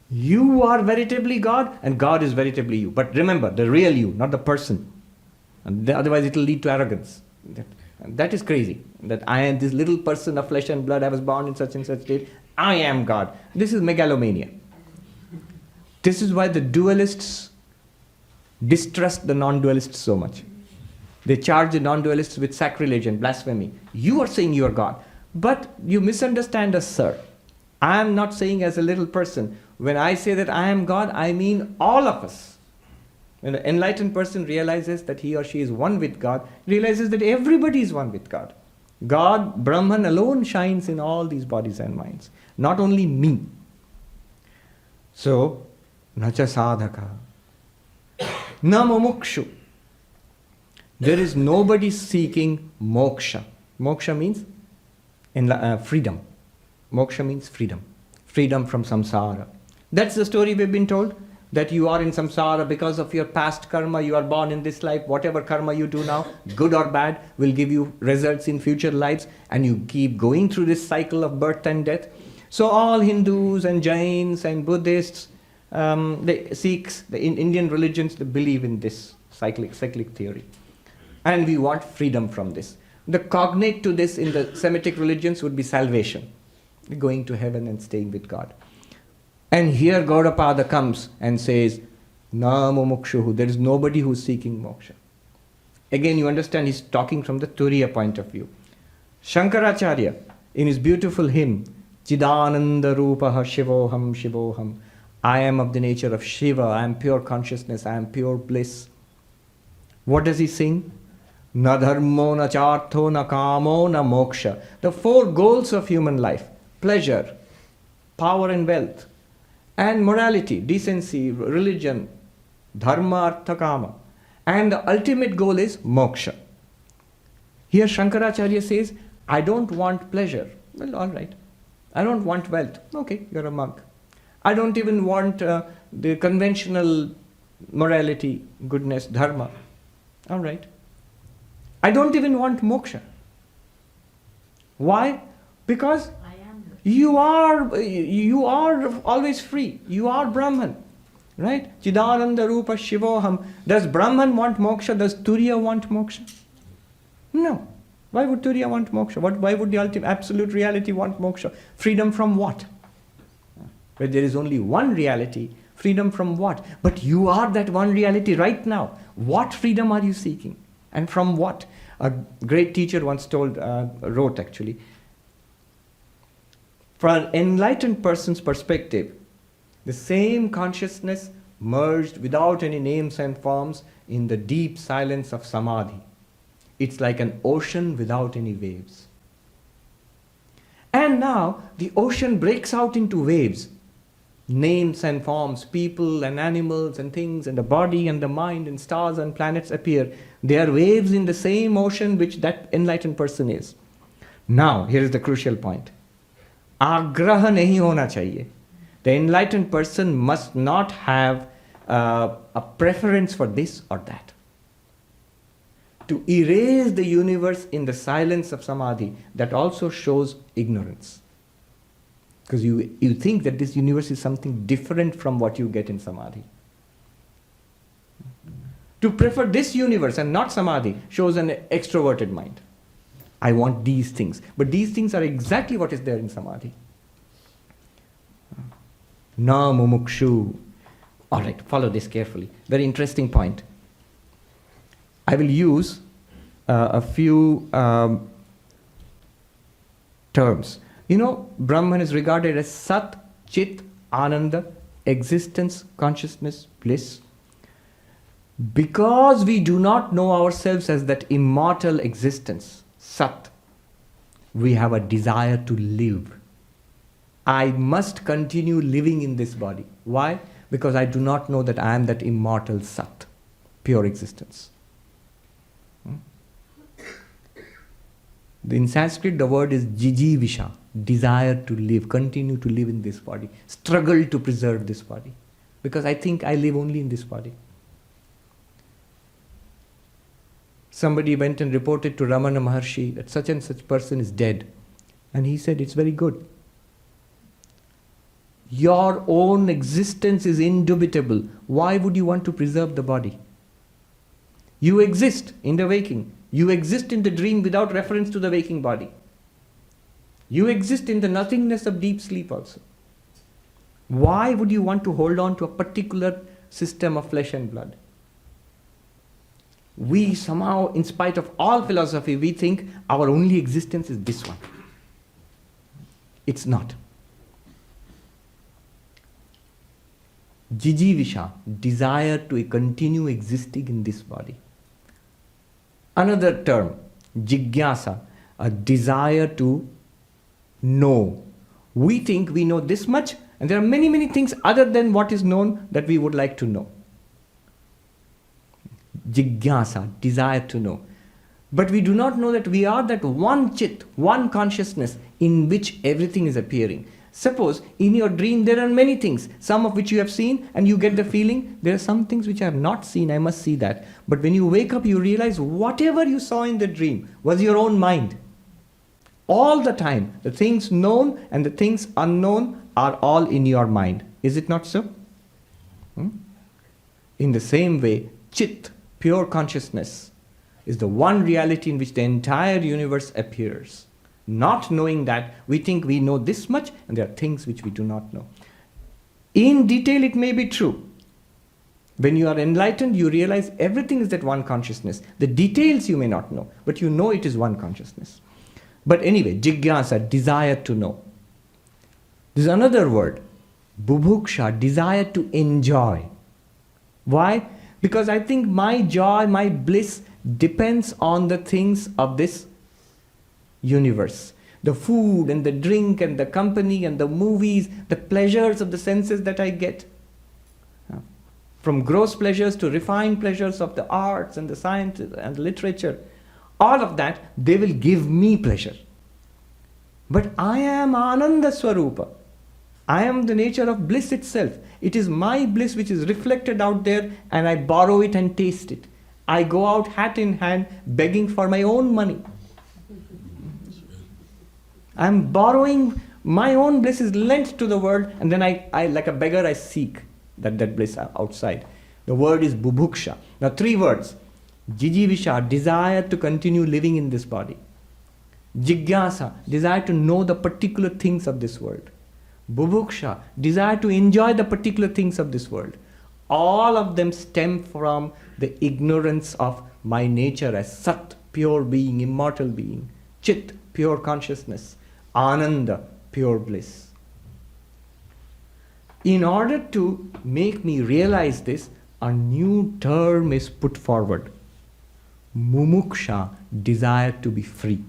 [SPEAKER 1] You are veritably God and God is veritably you. But remember, the real you, not the person. And otherwise it will lead to arrogance. That is crazy. That I am this little person of flesh and blood, I was born in such and such state. I am God. This is megalomania. This is why the dualists distrust the non-dualists so much. They charge the non-dualists with sacrilege and blasphemy. You are saying you are God. But you misunderstand us, sir. I am not saying as a little person. When I say that I am God, I mean all of us. When an enlightened person realizes that he or she is one with God, realizes that everybody is one with God. God, Brahman alone shines in all these bodies and minds. Not only me. So, nacha sadhaka. Na mumukshu. There is nobody seeking moksha. Moksha means freedom. Moksha means freedom. Freedom from samsara. That's the story we've been told. That you are in samsara because of your past karma. You are born in this life. Whatever karma you do now, good or bad, will give you results in future lives. And you keep going through this cycle of birth and death. So all Hindus and Jains and Buddhists, the Sikhs, in Indian religions, they believe in this cyclic theory. And we want freedom from this. The cognate to this in the Semitic religions would be salvation. Going to heaven and staying with God. And here Gaudapada comes and says, Na mumukshuhu, there is nobody who is seeking moksha. Again, you understand he's talking from the Turiya point of view. Shankaracharya, in his beautiful hymn, Chidananda Rupaha Shivoham Shivoham, I am of the nature of Shiva, I am pure consciousness, I am pure bliss. What does he sing? Na dharmo, na chartho, na kamo, na moksha. The four goals of human life: pleasure, power and wealth, and morality, decency, religion, dharma, artha, kama. And the ultimate goal is moksha. Here Shankaracharya says, I don't want pleasure. Well, all right. I don't want wealth. Okay, you're a monk. I don't even want the conventional morality, goodness, dharma. All right. I don't even want moksha. Why? Because you are always free. You are Brahman. Right? Chidananda Rupa Shivoham. Does Brahman want moksha? Does Turiya want moksha? No. Why would Turiya want moksha? Why would the ultimate absolute reality want moksha? Freedom from what? Where there is only one reality, freedom from what? But you are that one reality right now. What freedom are you seeking? And from what? A great teacher once wrote actually, from an enlightened person's perspective, the same consciousness merged without any names and forms in the deep silence of samadhi. It's like an ocean without any waves. And now the ocean breaks out into waves. Names and forms, people and animals and things, and the body and the mind and stars and planets appear. They are waves in the same ocean which that enlightened person is. Now, here is the crucial point. Agraha nahi hona chahiye. The enlightened person must not have a preference for this or that. To erase the universe in the silence of samadhi, that also shows ignorance. Because you think that this universe is something different from what you get in samadhi. To prefer this universe and not samadhi shows an extroverted mind. I want these things. But these things are exactly what is there in samadhi. Na mumukshu. Alright, follow this carefully. Very interesting point. I will use a few terms. You know, Brahman is regarded as Sat, Chit, Ananda, existence, consciousness, bliss. Because we do not know ourselves as that immortal existence, Sat, we have a desire to live. I must continue living in this body. Why? Because I do not know that I am that immortal Sat, pure existence. In Sanskrit, the word is jijivisha, desire to live, continue to live in this body, struggle to preserve this body. Because I think I live only in this body. Somebody went and reported to Ramana Maharshi that such and such person is dead. And he said, it's very good. Your own existence is indubitable. Why would you want to preserve the body? You exist in the waking. You exist in the dream without reference to the waking body. You exist in the nothingness of deep sleep also. Why would you want to hold on to a particular system of flesh and blood? We somehow, in spite of all philosophy, we think our only existence is this one. It's not. Jijivisha, desire to continue existing in this body. Another term, jigyasa, a desire to know. We think we know this much, and there are many, many things other than what is known that we would like to know. Jigyasa, desire to know. But we do not know that we are that one chit, one consciousness in which everything is appearing. Suppose in your dream there are many things, some of which you have seen and you get the feeling, there are some things which I have not seen, I must see that. But when you wake up, you realize whatever you saw in the dream was your own mind. All the time, the things known and the things unknown are all in your mind. Is it not so? In the same way, Chit, pure consciousness, is the one reality in which the entire universe appears. Not knowing that, we think we know this much, and there are things which we do not know. In detail, it may be true. When you are enlightened, you realize everything is that one consciousness. The details you may not know, but you know it is one consciousness. But anyway, jigyasa, desire to know. There's another word, bubhuksha, desire to enjoy. Why? Because I think my joy, my bliss depends on the things of this universe. The food and the drink and the company and the movies, the pleasures of the senses that I get. From gross pleasures to refined pleasures of the arts and the science and the literature. All of that, they will give me pleasure. But I am Ananda Swarupa. I am the nature of bliss itself. It is my bliss which is reflected out there, and I borrow it and taste it. I go out hat in hand begging for my own money. I am borrowing my own bliss is lent to the world, and then I like a beggar, I seek that bliss outside. The word is bubhuksha. Now 3 words. Jijivisha, desire to continue living in this body. Jigyasa, desire to know the particular things of this world. Bubhuksha, desire to enjoy the particular things of this world. All of them stem from the ignorance of my nature as Sat, pure being, immortal being. Chit, pure consciousness. Ananda, pure bliss. In order to make me realize this, a new term is put forward. Mumuksha, desire to be free.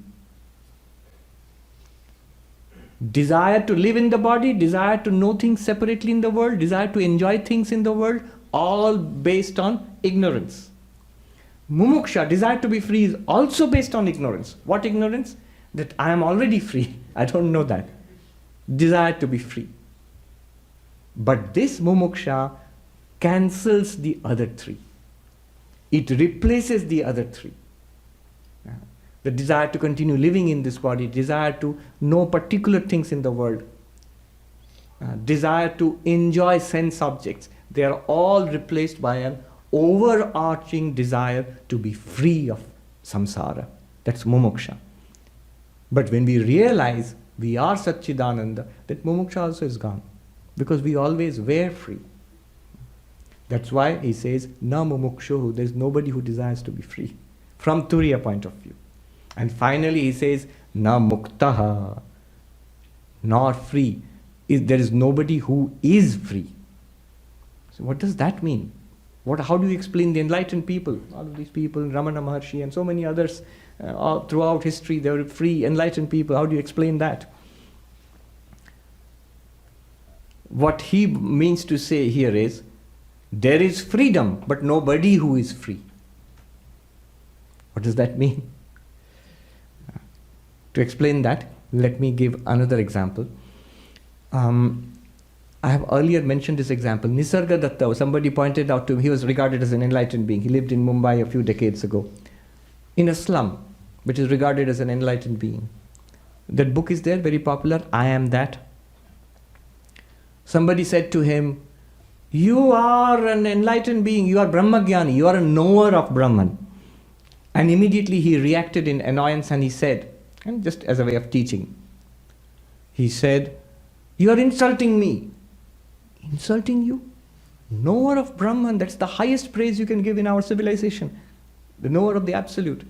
[SPEAKER 1] Desire to live in the body, desire to know things separately in the world, desire to enjoy things in the world, all based on ignorance. Mumuksha, desire to be free, is also based on ignorance. What ignorance? That I am already free. I don't know that. Desire to be free. But this mumuksha cancels the other three. It replaces the other three. The desire to continue living in this body, desire to know particular things in the world, desire to enjoy sense objects, they are all replaced by an overarching desire to be free of samsara. That's mumuksha. But when we realize we are Satchidananda, that mumuksha also is gone. Because we always were free. That's why he says, na mumukshu, there is nobody who desires to be free. From Turiya point of view. And finally he says, na muktaha, nor free. There is nobody who is free. So what does that mean? How do you explain the enlightened people? All of these people, Ramana Maharshi and so many others, all throughout history, they were free, enlightened people. How do you explain that? What he means to say here is, there is freedom, but nobody who is free. What does that mean? To explain that, let me give another example. I have earlier mentioned this example. Nisarga Datta, somebody pointed out to him, he was regarded as an enlightened being. He lived in Mumbai a few decades ago, in a slum, which is regarded as an enlightened being. That book is there, very popular, I Am That. Somebody said to him, you are an enlightened being, you are Brahmagyani, you are a knower of Brahman. And immediately he reacted in annoyance and he said, and just as a way of teaching, he said, you are insulting me. Insulting you? Knower of Brahman, that's the highest praise you can give in our civilization. The knower of the Absolute.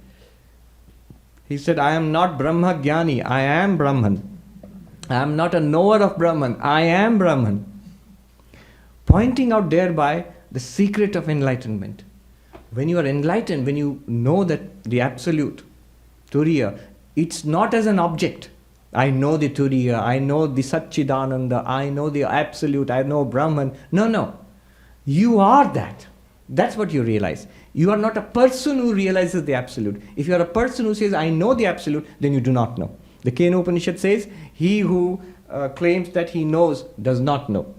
[SPEAKER 1] He said, I am not Brahmagyani, I am Brahman. I am not a knower of Brahman, I am Brahman. Pointing out thereby the secret of enlightenment. When you are enlightened, when you know that the Absolute, Turiya, it's not as an object. I know the Turiya, I know the Satchidananda, I know the Absolute, I know Brahman. No. You are that. That's what you realize. You are not a person who realizes the Absolute. If you are a person who says, I know the Absolute, then you do not know. The Kena Upanishad says, he who claims that he knows does not know.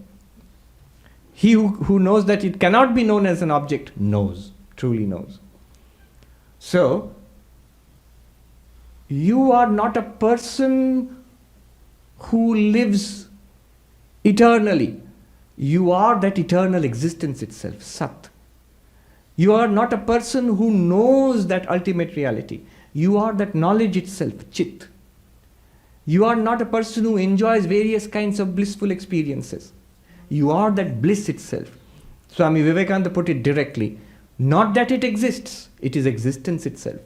[SPEAKER 1] He who knows that it cannot be known as an object knows, truly knows. So, you are not a person who lives eternally. You are that eternal existence itself, Sat. You are not a person who knows that ultimate reality. You are that knowledge itself, Chit. You are not a person who enjoys various kinds of blissful experiences. You are that bliss itself. Swami Vivekananda put it directly. Not that it exists, it is existence itself.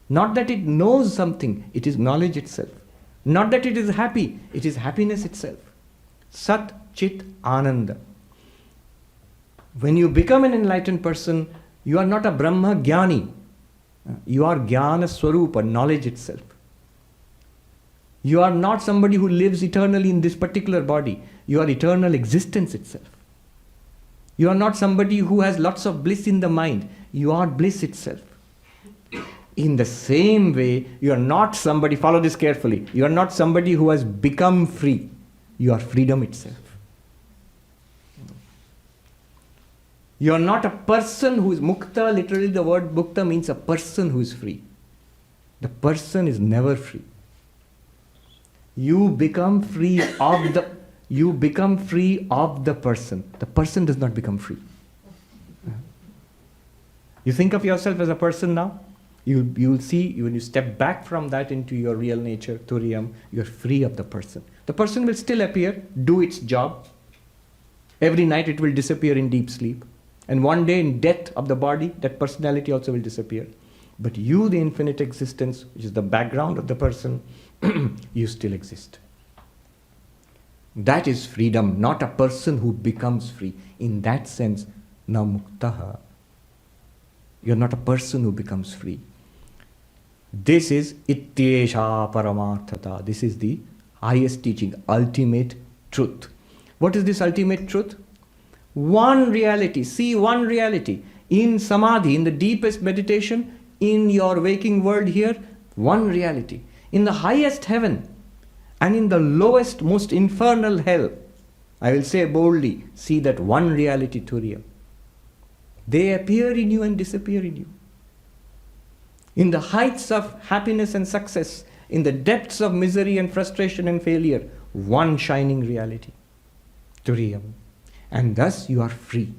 [SPEAKER 1] Not that it knows something, it is knowledge itself. Not that it is happy, it is happiness itself. Sat, Chit, Ananda. When you become an enlightened person, you are not a Brahma Jnani. You are Jnana Swarupa, knowledge itself. You are not somebody who lives eternally in this particular body. You are eternal existence itself. You are not somebody who has lots of bliss in the mind. You are bliss itself. In the same way, you are not somebody, follow this carefully, you are not somebody who has become free. You are freedom itself. You are not a person who is mukta. Literally the word mukta means a person who is free. The person is never free. You become free of the person. The person does not become free. You think of yourself as a person now, you will see when you step back from that into your real nature, Turiyam, you are free of the person. The person will still appear, do its job. Every night it will disappear in deep sleep. And one day in death of the body, that personality also will disappear. But you, the infinite existence, which is the background of the person, you still exist. That is freedom, not a person who becomes free. In that sense, na muktaha. You're not a person who becomes free. This is ityesha paramarthata. This is the highest teaching, ultimate truth. What is this ultimate truth? One reality. See one reality. In samadhi, in the deepest meditation, in your waking world here, one reality. In the highest heaven and in the lowest, most infernal hell, I will say boldly, see that one reality, Turiya. They appear in you and disappear in you. In the heights of happiness and success, in the depths of misery and frustration and failure, one shining reality, Turiyam. And thus you are free.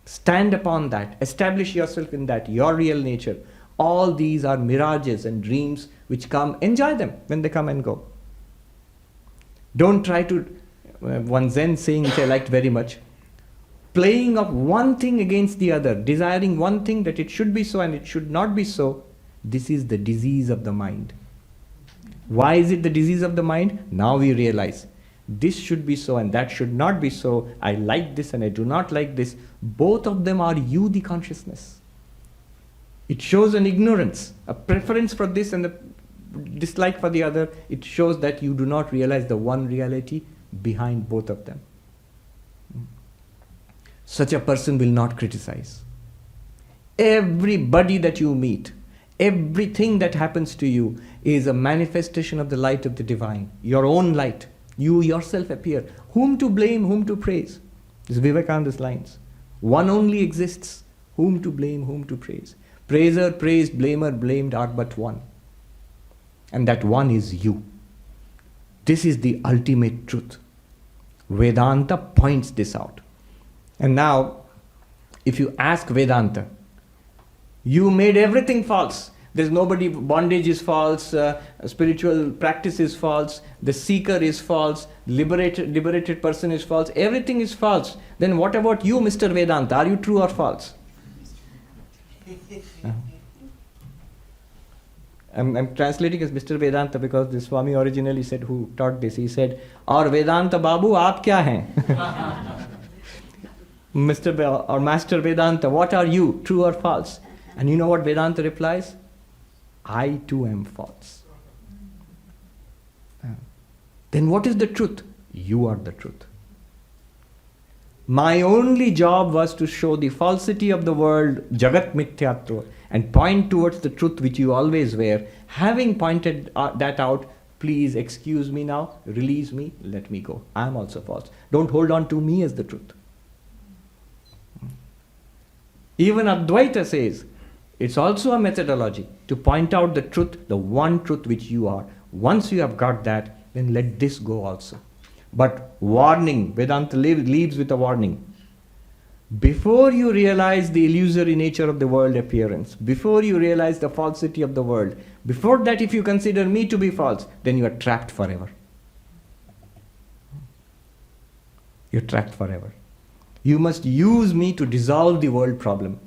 [SPEAKER 1] Stand upon that, establish yourself in that, your real nature. All these are mirages and dreams which come, enjoy them when they come and go. Don't try to, one Zen saying which I liked very much, playing of one thing against the other, desiring one thing that it should be so and it should not be so, this is the disease of the mind. Why is it the disease of the mind? Now we realize, this should be so and that should not be so, I like this and I do not like this. Both of them are you, the consciousness. It shows an ignorance, a preference for this and a dislike for the other. It shows that you do not realize the one reality behind both of them. Such a person will not criticize. Everybody that you meet, everything that happens to you is a manifestation of the light of the divine, your own light. You yourself appear. Whom to blame, whom to praise? This is Vivekananda's lines. One only exists. Whom to blame, whom to praise? Praiser, praised, blamer, blamed are but one. And that one is you. This is the ultimate truth. Vedanta points this out. And now, if you ask Vedanta, you made everything false. There's nobody, bondage is false, spiritual practice is false, the seeker is false, liberated person is false, everything is false. Then what about you, Mr. Vedanta? Are you true or false? I'm translating as Mr. Vedanta because the Swami originally said, who taught this, he said, "Aur Vedanta Babu, aap kya hain?" Or Master Vedanta, what are you, true or false? And you know what Vedanta replies? I too am false. Then what is the truth? You are the truth. My only job was to show the falsity of the world, Jagat Mithyatva, and point towards the truth which you always were. Having pointed that out, please excuse me now, release me, let me go. I am also false. Don't hold on to me as the truth. Even Advaita says, it's also a methodology to point out the truth, the one truth which you are. Once you have got that, then let this go also. But warning, Vedanta leaves with a warning. Before you realize the illusory nature of the world appearance, before you realize the falsity of the world, before that if you consider me to be false, then you are trapped forever. You're trapped forever. You must use me to dissolve the world problem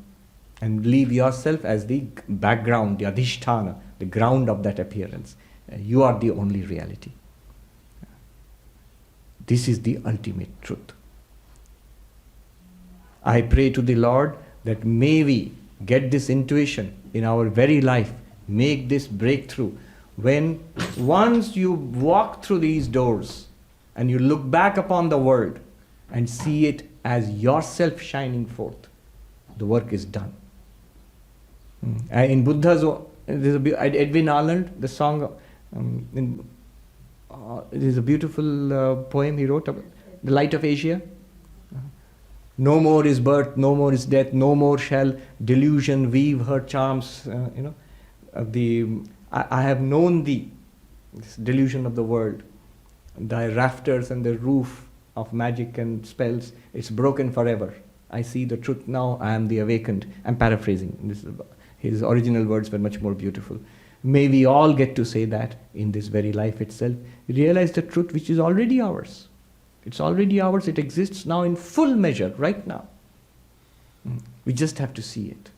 [SPEAKER 1] and leave yourself as the background, the adhisthana, the ground of that appearance. You are the only reality. This is the ultimate truth. I pray to the Lord that may we get this intuition in our very life, make this breakthrough. When once you walk through these doors and you look back upon the world and see it as yourself shining forth, the work is done. In Buddha's, Edwin Arnold, the song, it is a beautiful poem he wrote about the light of Asia. No more is birth, no more is death, no more shall delusion weave her charms. I have known thee, this delusion of the world, thy rafters and the roof of magic and spells, it's broken forever. I see the truth now, I am the awakened. I'm paraphrasing. His original words were much more beautiful. May we all get to say that in this very life itself. Realize the truth which is already ours. It's already ours. It exists now in full measure, right now. We just have to see it.